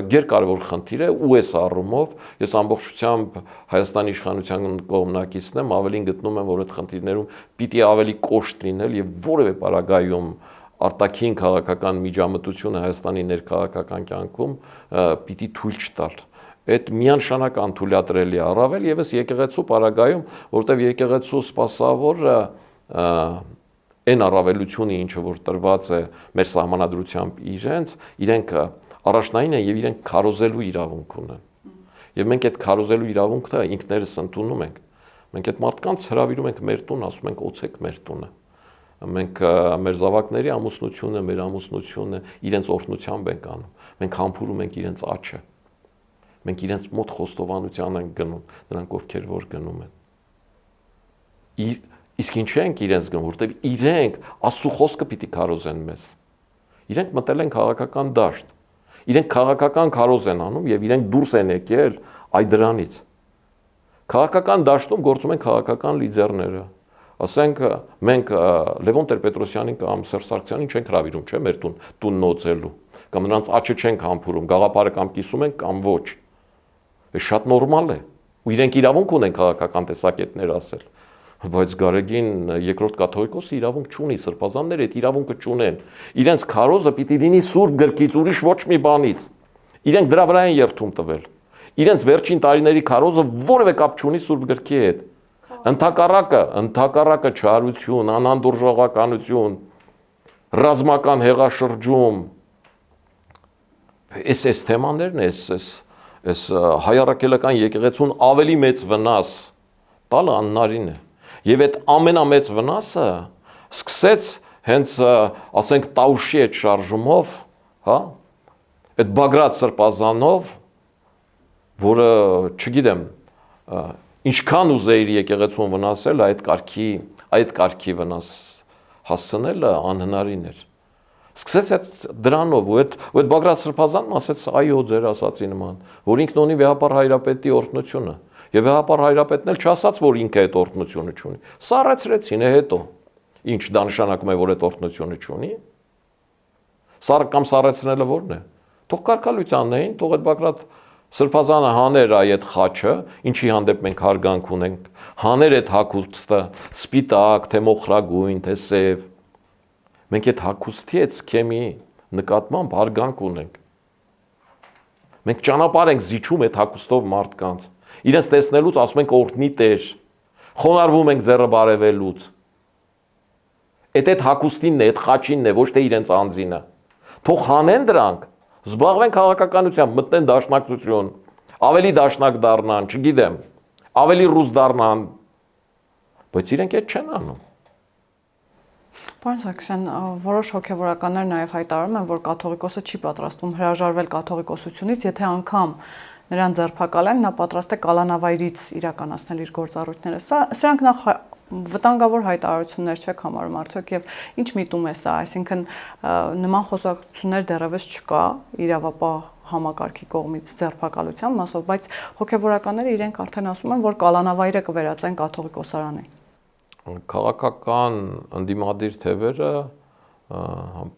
գերկարևոր խնդիր է ու այս առումով ես ամբողջությամբ Հայաստանի իշխանության կողմնակիցն եմ, ավելին գտնում եմ, որ այդ խնդիրներում պիտի ավելի կոշտ լինել եւ որևէ պարագայում արտաքին քաղաքական միջամտությունը Հայաստանի ներքաղաքական կյանքում պիտի թույլ չտալ։ Այդ միանշանակ անթույլատրելի է, առավել եւս եկեղեցու պարագայում, որտեղ եկեղեցու սպասավորը այն առավելությունը, ինչը որ տրված է մեր սահմանադրությամբ իրենք առաջնային են եւ իրենք քարոզելու իրավունք ունեն։ Եվ մենք այդ քարոզելու իրավունքը ինքներս ընդունում ենք։ Մենք այդ մարդկանց հրավիրում ենք մեր տուն, ասում ենք օցեք մեր տունը։ Մենք մեր զավակների ամուսնությունը, մեր ամուսնությունը իրենց օրհնությամբ ենք անում։ Մենք համբուրում ենք իրենց աչքը։ Մենք իրենց մոտ խոստովանության ենք գնում, նրանք ովքեր որ գնում են։ Իսկ ինչ ենք իրենց գնում, որտեղ իրենք Աստծո խոսքը պիտի քարոզեն մեզ։ Իրենք մտել են քաղաքական դաշտ։ Իրենք քաղաքական քարոզ են անում եւ իրենք դուրս են եկել այդ դրանից։ Քաղաքական դաշտում գործում են քաղաքական լիդերները։ Ասենք մենք Լևոն Տեր-Պետրոսյանին կամ Սերժ Սարգսյանին չենք հravirում, չէ՞, մեր տունն օծելու, կամ նրանց աչքը չենք համբուրում, գաղափարը կամ կիսում ենք կամ ոչ։ Այս շատ նորմալ է։ Ու իրենք իրավունք ունեն քաղաքական տեսակետներ ասել։ Բայց Գարեգին երկրորդ կաթողիկոսը իրավունք չունի, սրբազանները այդ իրավունքը չունեն։ Իրենց քարոզը պիտի լինի սուրբ գրքից, ուրիշ ոչ մի բանից։ Իրենք դրա վրա են երթում տվել։ Իրենց վերջին տարիների քարոզը որևէ կապ չունի սուրբ գրքի հետ։ Ընդհակառակը չարություն, անհանդուրժողականություն, ռազմական հեղաշրջում, այս թեմաներն այս հայ առաքելական եկեղեցուն ավելի մեծ վնաս տալը աննարին է։ Եվ այդ ամենամեծ վնասը սկսեց հենց ասենք Տաուշի այդ շարժումով, հա, այդ Բագրատ սրբազանով, որը չգիտեմ, ինչքան ուզեիր եկեղեցուն վնասել, այդ կարգի վնաս հասցնելը անհնարին էր։ Սկսեց այդ դրանով ու այդ Բագրատ սրբազանն ասեց այո ձեր ասացի նման, որ ինքն ունի վեհապար հայրապետի օրհնությունը։ Եվ վեհապար հայրապետն էլ չասաց, որ ինքը այդ օրհնությունը չունի։ Սառեցրեցին է հետո։ Ինչ դա նշանակում է, որ այդ օրհնությունը չունի։ Սառը կամ սառեցնելը ո՞րն է։ Թող կարգալույցանն էին, թող այդ Բագրատ սրբազանը հաներ այդ խաչը, ինչի հանդեպ մենք հարգանք ունենք, հաներ այդ հագուստը, սպիտակ, թե մոխրագույն, թե սև։ Մենք այդ հագուստի այդ սքեմի նկատմամբ հարգանք ունենք։ Մենք ճանապարհ ենք զիջում այդ հագուստով մարդկանց։ Իրենց տեսնելուց ասում ենք օրհնի Տեր, խոնարհվում ենք ձեռը բարևելուց։ Այդ հագուստինն է, այդ խաչինն է, ոչ թե իրենց անձինը։ Թող հանեն դրանք, զբաղվեն քաղաքականությամբ, մտնեն դաշնակցություն, ավելի դաշնակ դառնան, չգիտեմ, ավելի ռուս դառնան, բայց իրենք այդ չեն անում։ Պարոն Սարգսյան, որոշ հոգևորականներ նաև հայտարարում են, որ կաթողիկոսը չի պատրաստվում հրաժարվել կաթողիկոսությունից, եթե անգամ նրան ձերբակալեն, նա պատրաստ է կալանավայրից իրականացնել իր գործառույթները։ Սրանք նախ վտանգավոր հայտարարություններ չեք համարում արդյոք եւ ինչ միտում է սա, այսինքն նման խոսակցություններ դեռևս չկա իրավապահ համակարգի կողմից ձերբակալության մասով, բայց հոգևորականները իրենք արդեն ասում են, որ կալանավայրը կվերածեն կաթողիկոսարանի։ քաղաքական ընդդիմադիր թևերը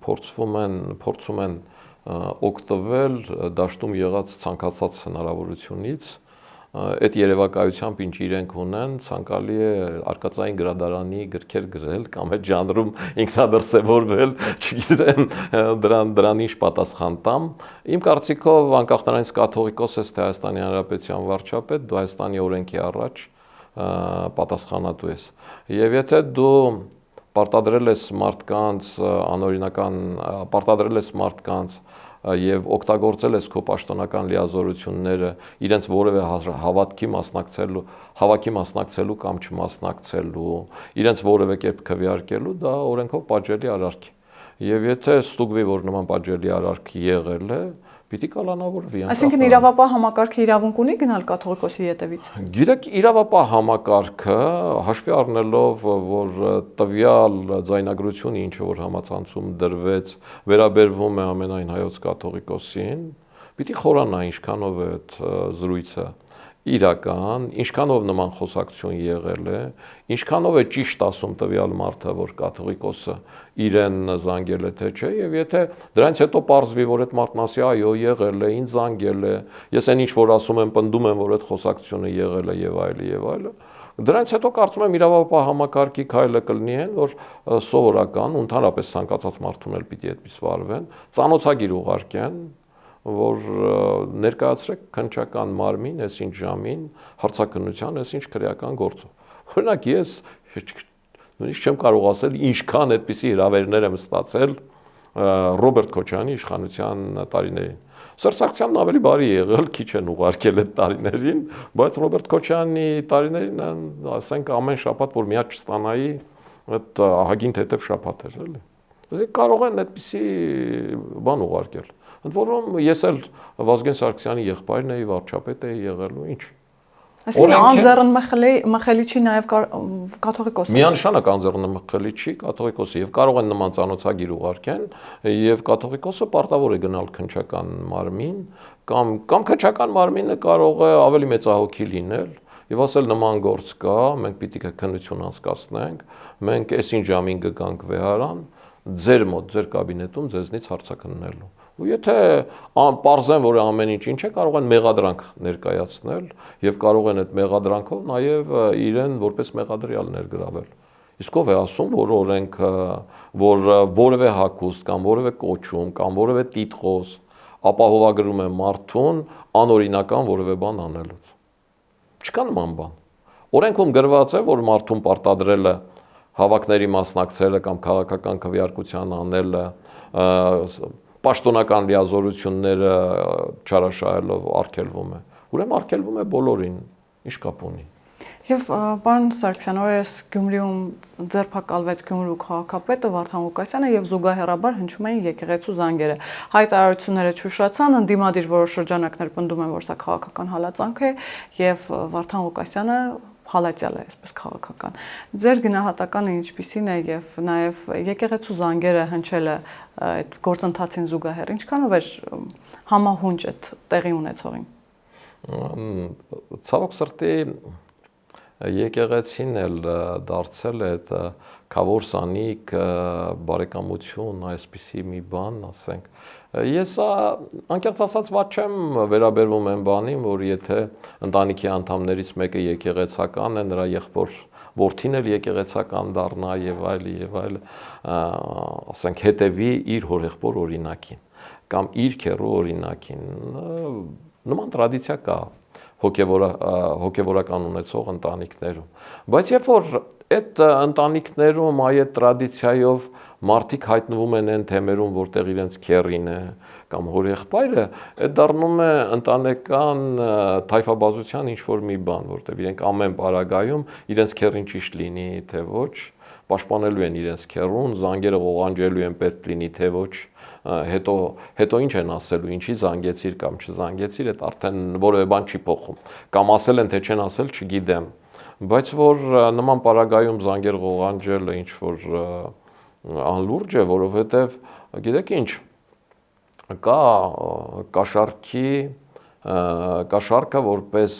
փորձում են օգտվել դաշտում եղած ցանկացած հնարավորությունից այդ երևակայությամբ ինչ իրենք ունեն, ցանկալի է արկածային գրադարանի գրքեր գրել կամ այդ ժանրում ինքնադրսևորվել, չգիտեմ դրան ինչ պատասխան տամ։ Իմ կարծիքով անկախ նրանից կաթողիկոս ես թե Հայաստանի Հանրապետության վարչապետ, դու Հայաստանի օրենքի առաջ պատասխանատու ես։ Եվ եթե դու պարտադրել ես մարդկանց եւ օգտագործել ես քո պաշտոնական լիազորությունները իրենց որևէ հավաքի մասնակցելու կամ չմասնակցելու, իրենց որևէ կերպ քվեարկելու, դա օրենքով պատժելի արարք է։ Եվ եթե ստուգվի, որ նման պատժելի արարք եղել է, պիտի կալանավորվի։ Այսինքն իրավապահ համակարգը իրավունք ունի գնալ կաթողիկոսի ետևից։ Գիտեք, իրավապահ համակարգը հաշվի առնելով, որ տվյալ ձայնագրությունը, ինչը որ համացանցում դրվեց, վերաբերվում է ամենայն հայոց կաթողիկոսին, պիտի խորանա ինչքանով է այդ զրույցը իրական, ինչքանով նման խոսակցություն եղել է, ինչքանով է ճիշտ ասում տվյալ մարդը, որ կաթողիկոսը իրեն զանգել է թե չէ, եւ եթե դրանից հետո պարզվի, որ այդ մարդն ասի, այո, եղել է, ինձ զանգել է, ես այն ինչ որ ասում եմ, պնդում եմ, որ այդ խոսակցությունը եղել է եւ այլը, դրանից հետո կարծում եմ իրավապահ համակարգի քայլը կլինի այն, որ սովորական, ընդհանրապես ցանկացած մարդուն էլ պիտի այդպես վարվեն, ծանոթագիր ուղարկեն, որ ներկայացրեք քննչական մարմին, այսինչ ժամին, հարցաքննության, այսինչ քրեական գործով։ Օրինակ ես նույնիսկ չեմ կարող ասել ինչքան այդպիսի հրավերներ եմ ստացել Ռոբերտ Քոչարյանի իշխանության տարիներին։ Սերժ Սարգսյանն ավելի բարի եղել, քիչ են ուղարկել այդ տարիներին, բայց Ռոբերտ Քոչարյանի տարիներին, ասենք ամեն շաբաթ որ միած չստանայի, այդ ահագին թեթև շաբաթ էր, էլի։ Այսինքն կարող են այդպիսի բան ուղարկել։ Ընդ որում ես էլ Վազգեն Սարգսյանի եղբայրն էի, վարչապետ էի եղել ու ինչ։ Այսինքն անձեռն մխելի չի նաև կաթողիկոսը։ Միանշանակ անձեռն մխելի չի կաթողիկոսը եւ կարող են նման ծանոթագիր ուղարկեն եւ կաթողիկոսը պարտավոր է գնալ քննչական մարմին կամ քննչական մարմինը կարող է ավելի մեծահոգի լինել եւ ասել նման գործ կա, մենք պիտի քննություն անցկացնենք, մենք այսին ժամին կգանք վեհարան, ձեր մոտ, ձեր կաբինետում ձեզնից հարցաքննելու։ Ու եթե պարզեն, որ ամեն ինչ է, կարող են մեղադրանք ներկայացնել եւ կարող են այդ մեղադրանքով նաեւ իրեն որպես մեղադրյալ ներգրավել։ Իսկ ով է ասում, որ օրենքը, որ որևէ հագուստ կամ որևէ կոչում կամ որևէ տիտղոս ապահովագրում է մարդուն անօրինական որևէ բան անելուց։ Չկա նման բան։ Օրենքում գրված է, որ մարդուն պարտադրել է հավաքների մասնակցելը կամ քաղաքական քվեարկության անելը, պաշտոնական լիազորությունները չարաշահելով արգելվում է։ Ուրեմն արգելվում է բոլորին, ինչ կապ ունի։ Եվ պարոն Սարգսյան, օրերս Գյումրիում ձերբակալվեց Գյումրու քաղաքապետը Վարդան Ղուկասյանը եւ զուգահեռաբար հնչում էին եկեղեցու զանգերը։ Հայտարարությունները չուշացան, ընդդիմադիր որոշ շրջանակներ պնդում են, որ սա քաղաքական հալածանք է եւ Վարդան Ղուկասյանը հալածյալ է, այսպես քաղաքական։ Ձեր գնահատականը ինչպիսին է եւ նաեւ եկեղեցու զանգերը հնչելը այդ գործընթացին զուգահեռ ինչքանով էր համահունչ այդ տեղի ունեցողին։ Ցավոք սրտի եկեղեցին էլ դարձել է այդ քավորսանիկ բարեկամություն, այսպիսի մի բան, ասենք։ Ես անկեղծ ասած ված չեմ վերաբերվում այն բանին, որ եթե ընտանիքի անդամներից մեկը եկեղեցական է, նրա որդին էլ եկեղեցական դառնա եւ այլ, ասենք հետեւի իր հորեղբոր օրինակին կամ իր քեռու օրինակին։ Նման տրադիցիա կա հոգևորական ունեցող ընտանիքներում։ Բայց երբ որ այդ ընտանիքներում այդ տրադիցիայով մարդիկ հայտնվում են այն թեմերում, որտեղ իրենց քեռին է կամ հորեղբայրը, այդ դառնում է ընտանեկան թայֆաբազության ինչ-որ մի բան, որտեղ իրենք ամեն պարագայում իրենց քեռին ճիշտ լինի, թե ոչ, պաշտպանելու են իրենց քեռուն, զանգերը ղողանջելու են պետք լինի, թե ոչ, հետո ինչ են ասելու, ինչի զանգեցիր կամ չզանգեցիր, այդ արդեն որևէ բան չի փոխում։ Կամ ասել են, թե չեն ասել, չգիտեմ։ Բայց որ նման պարագայում զանգեր ղողանջելը ինչ որ անլուրջ է, որովհետև գիտեք ինչ, կա կաշառքը որպես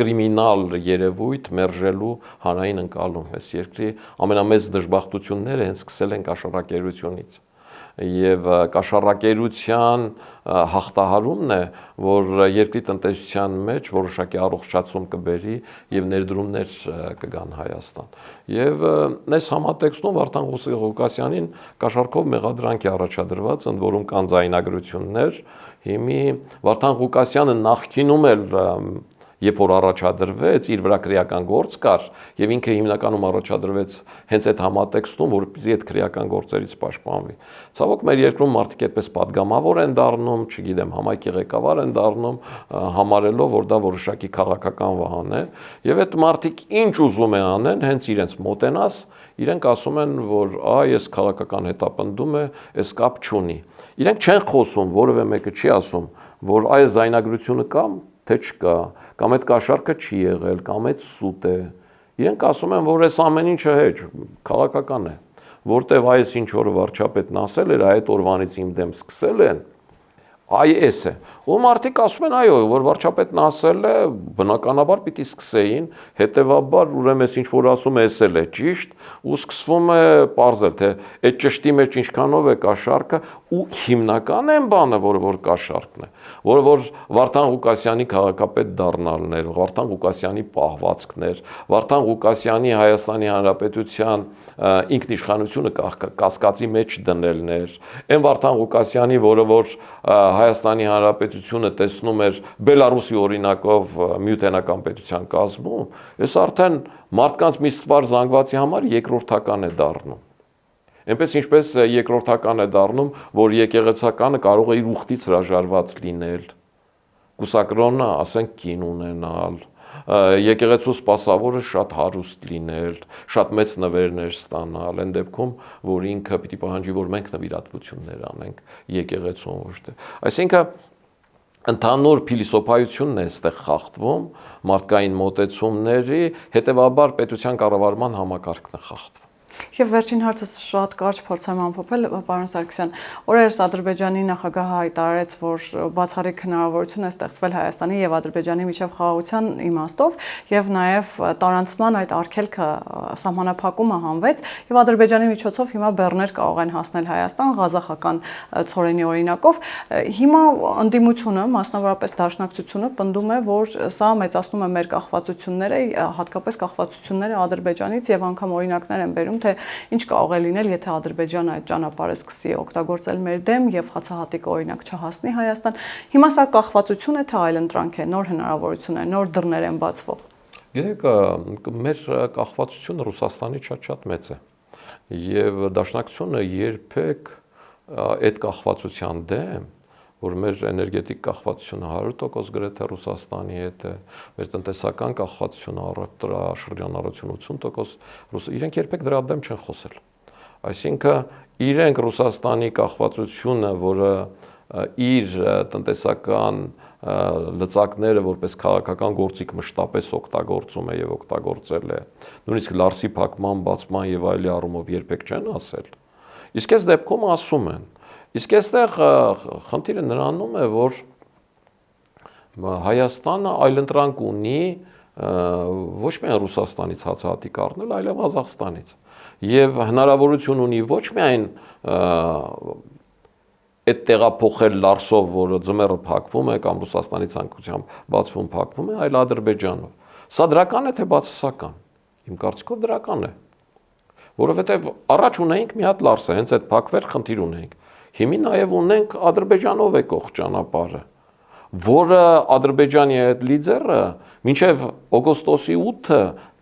կրիմինալ երևույթ մերժելու հանրային ընկալում։ Այս երկրի ամենամեծ դժբախտությունները հենց սկսել են կաշառակերությունից։ Եվ կաշառակերության հաղթահարումն է, որ երկրի տնտեսության մեջ որոշակի առողջացում կբերի եւ ներդրումներ կգան Հայաստան։ Եվ այս համատեքստում Վարդան Ղուկասյանին կաշառքով մեղադրանք է առաջադրված, ընդ որում կան ձայնագրություններ։ Հիմի Վարդան Ղուկասյանը նախկինում էլ երբ որ առաջադրվեց, իր վրա քրեական գործ կար, եւ ինքը հիմնականում առաջադրվեց հենց այդ համատեքստում, որպեսզի այդ քրեական գործերից պաշտպանվի։ Ցավոք մեր երկրում մարդիկ այդպես падգամավոր են դառնում, չգիտեմ, համայնքի ղեկավար են դառնում, համարելով, որ դա որոշակի քաղաքական վահան է, եւ այդ մարդիկ ինչ ուզում են անեն, հենց իրենց մոտենաս, իրենք ասում են, որ այս քաղաքական հետապնդում է, այս կապ չունի։ Իրենք չեն խոսում, որևէ մեկը չի ասում, որ այս զայնագրությունը կամ թե չկա, կամ այդ կաշառքը չի եղել, կամ այդ սուտ է։ Իրենք ասում են, որ այս ամեն ինչը հեչ, քաղաքական է, որտեվ այս ինչ որ վարչապետն ասել էր, այդ օրվանից իմ դեմ սկսել են, այս է։ Ու մարդիկ ասում են, այո, որ վարչապետն ասել է, բնականաբար պիտի սկսեին, հետևաբար ուրեմն այս ինչ որ ասում է, էս էլ է ճիշտ, ու սկսվում է պարզել, թե այդ ճշտի մեջ ինչքանով է կաշառքը, ու հիմնական այն բանը, որ կաշառքն է, որ Վարդան Ղուկասյանի քաղաքապետ դառնալն էր, Վարդան Ղուկասյանի պահվածքներ, Վարդան Ղուկասյանի Հայաստանի Հանրապետության ինքնիշխանությունը կասկածի մեջ դնելն էր, այն Վարդան Ղուկասյանի, որը որ Հայաստանի Հանրապետությունը տեսնում էր Բելարուսի օրինակով միութենական պետության կազմում, այս արդեն մարդկանց մի ստվար զանգվածի համար երկրորդական է դառնում։ Այնպես ինչպես երկրորդական է դառնում, որ եկեղեցականը կարող է իր ուխտից հրաժարված լինել, կուսակրոնը, ասենք, կին ունենալ, եկեղեցու սպասավորը շատ հարուստ լինել, շատ մեծ նվերներ ստանալ, այն դեպքում, որ ինքը պիտի պահանջի, որ մենք նվիրատվություններ անենք եկեղեցուն ոչ թե։ Այսինքն ընդհանուր փիլիսոփայությունն է այստեղ խախտվում, մարդկային մոտեցումների, հետևաբար պետության կառավարման համակարգն է խախտվում։ Եվ վերջին հարցս շատ կարճ փորձեմ ամփոփել, պարոն Սարգսյան, օրերս Ադրբեջանի նախագահը հայտարարեց, որ բացառիկ հնարավորություն է ստեղծվել Հայաստանի եւ Ադրբեջանի միջև խաղաղության իմաստով, եւ նաեւ տարանցման այդ արգելքը սահմանափակումը հանվեց, եւ Ադրբեջանի միջոցով հիմա բեռներ կարող են հասնել Հայաստան ղազախական ցորենի օրինակով։ Հիմա ընդդիմությունը, մասնավորապես Դաշնակցությունը, պնդում է, որ սա մեծացնում է մեր կախվածությունները, հատկապես կախվածությունները Ադրբեջանից եւ անգամ օրինակներ են բերում, թե ինչ կարող է լինել, եթե Ադրբեջանը այդ ճանապարհը սկսի օգտագործել մեր դեմ եւ հացահատիկ օրինակ չհասնի Հայաստան։ Հիմա սա կախվածություն է, թե այլընտրանք է, նոր հնարավորություն է, նոր դռներ են բացվող։ Գիտեք, մեր կախվածությունը Ռուսաստանի շատ մեծ է եւ Դաշնակցությունը երբեք այդ կախվածության դեմ, որ մեր էներգետիկ կախվածությունը 100% գրեթե Ռուսաստանի հետ է, մեր տնտեսական կախվածությունը առևտրաշրջանառություն 80%, իրենք երբեք դրա դեմ չեն խոսել։ Այսինքն իրենք Ռուսաստանի կախվածությունը, որը իր տնտեսական լծակները որպես քաղաքական գործիք մշտապես օգտագործում է եւ օգտագործել է, նույնիսկ Լարսի փակման, բացման եւ այլի առումով երբեք չեն ասել։ Իսկ այս դեպքում ասում են։ Իսկ այստեղ խնդիրը նրանում է, որ Հայաստանը այլընտրանք ունի ոչ միայն Ռուսաստանից հացահատիկ առնել, այլև Ղազախստանից։ Եվ հնարավորություն ունի ոչ միայն այդ տեղափոխել Լարսով, որը ձմեռը փակվում է կամ Ռուսաստանի ցանկությամբ բացվում փակվում է, այլ Ադրբեջանով։ Սա դրական է թե բացասական։ Իմ կարծիքով դրական է։ Որովհետև առաջ ունեինք մի հատ Լարսը, հենց այդ փակվեր խնդիր ունեինք։ Հիմա նաև ունենք Ադրբեջանով եկող ճանապարհը, որը Ադրբեջանի այդ լիդերը մինչև օգոստոսի 8-ը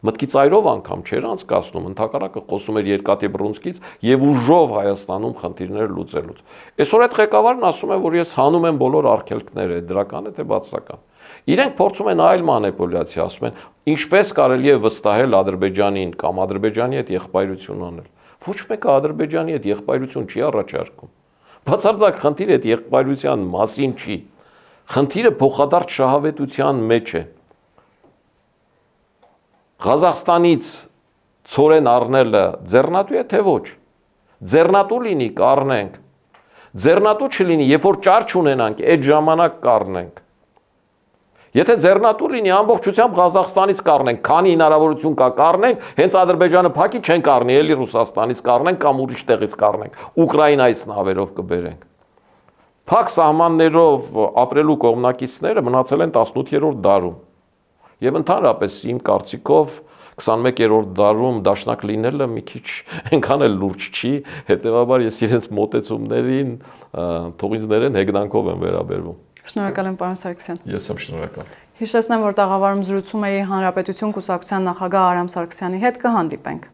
մտքի ծայրով անգամ չէր անցկացնում, ընդհակառակը խոսում էր Երկաթի Բռունցքից եւ ուժով Հայաստանում խնդիրներ լուծելուց։ Այսօր այդ ղեկավարն ասում է, որ ես հանում եմ բոլոր արգելքները, դրական է թե բացասական։ Իրենք փորձում են այլ մանիպուլյացիա, ասում են, ինչպես կարելի է վստահել Ադրբեջանին կամ Ադրբեջանի հետ եղբայրություն անել։ Ոչ մեկը Ադրբեջանի հետ եղբայրություն չի առաջարկում։ Բացարձակ խնդիրը այդ եղբայրության մասին չի։ Խնդիրը փոխադարձ շահավետության մեջ է։ Ղազախստանից ցորեն առնելը ձեռնատու է թե ոչ։ Ձեռնատու լինի կառնենք։ Ձեռնատու չլինի, երբ որ ճար չունենանք, այդ ժամանակ կառնենք։ Եթե ձեռնատու լինի, ամբողջությամբ Ղազախստանից կառնենք, քանի հնարավորություն կա կառնենք, հենց Ադրբեջանը փակի չեն կառնի, էլի Ռուսաստանից կառնենք կամ ուրիշ տեղից կառնենք, Ուկրաինայից նավերով կբերենք։ Փակ սահմաններով ապրելու կողմնակիցները մնացել են 18-րդ դարում։ Եվ ընդհանրապես իմ կարծիքով 21-րդ դարում դաշնակ լինելը մի քիչ այնքան էլ լուրջ չի, հետեւաբար ես իրենց մոտեցումներին թող ինձ ներեն հեգնանքով եմ վերաբերվում։ Շնորհակալ եմ, պարոն Սարգսյան։ Ես եմ շնորհակալ։ Հիշեցնեմ, որ տաղավարում զրուցում էի Հանրապետություն կուսակցության նախագահ Արամ Սարգսյանի հետ, կհանդիպենք։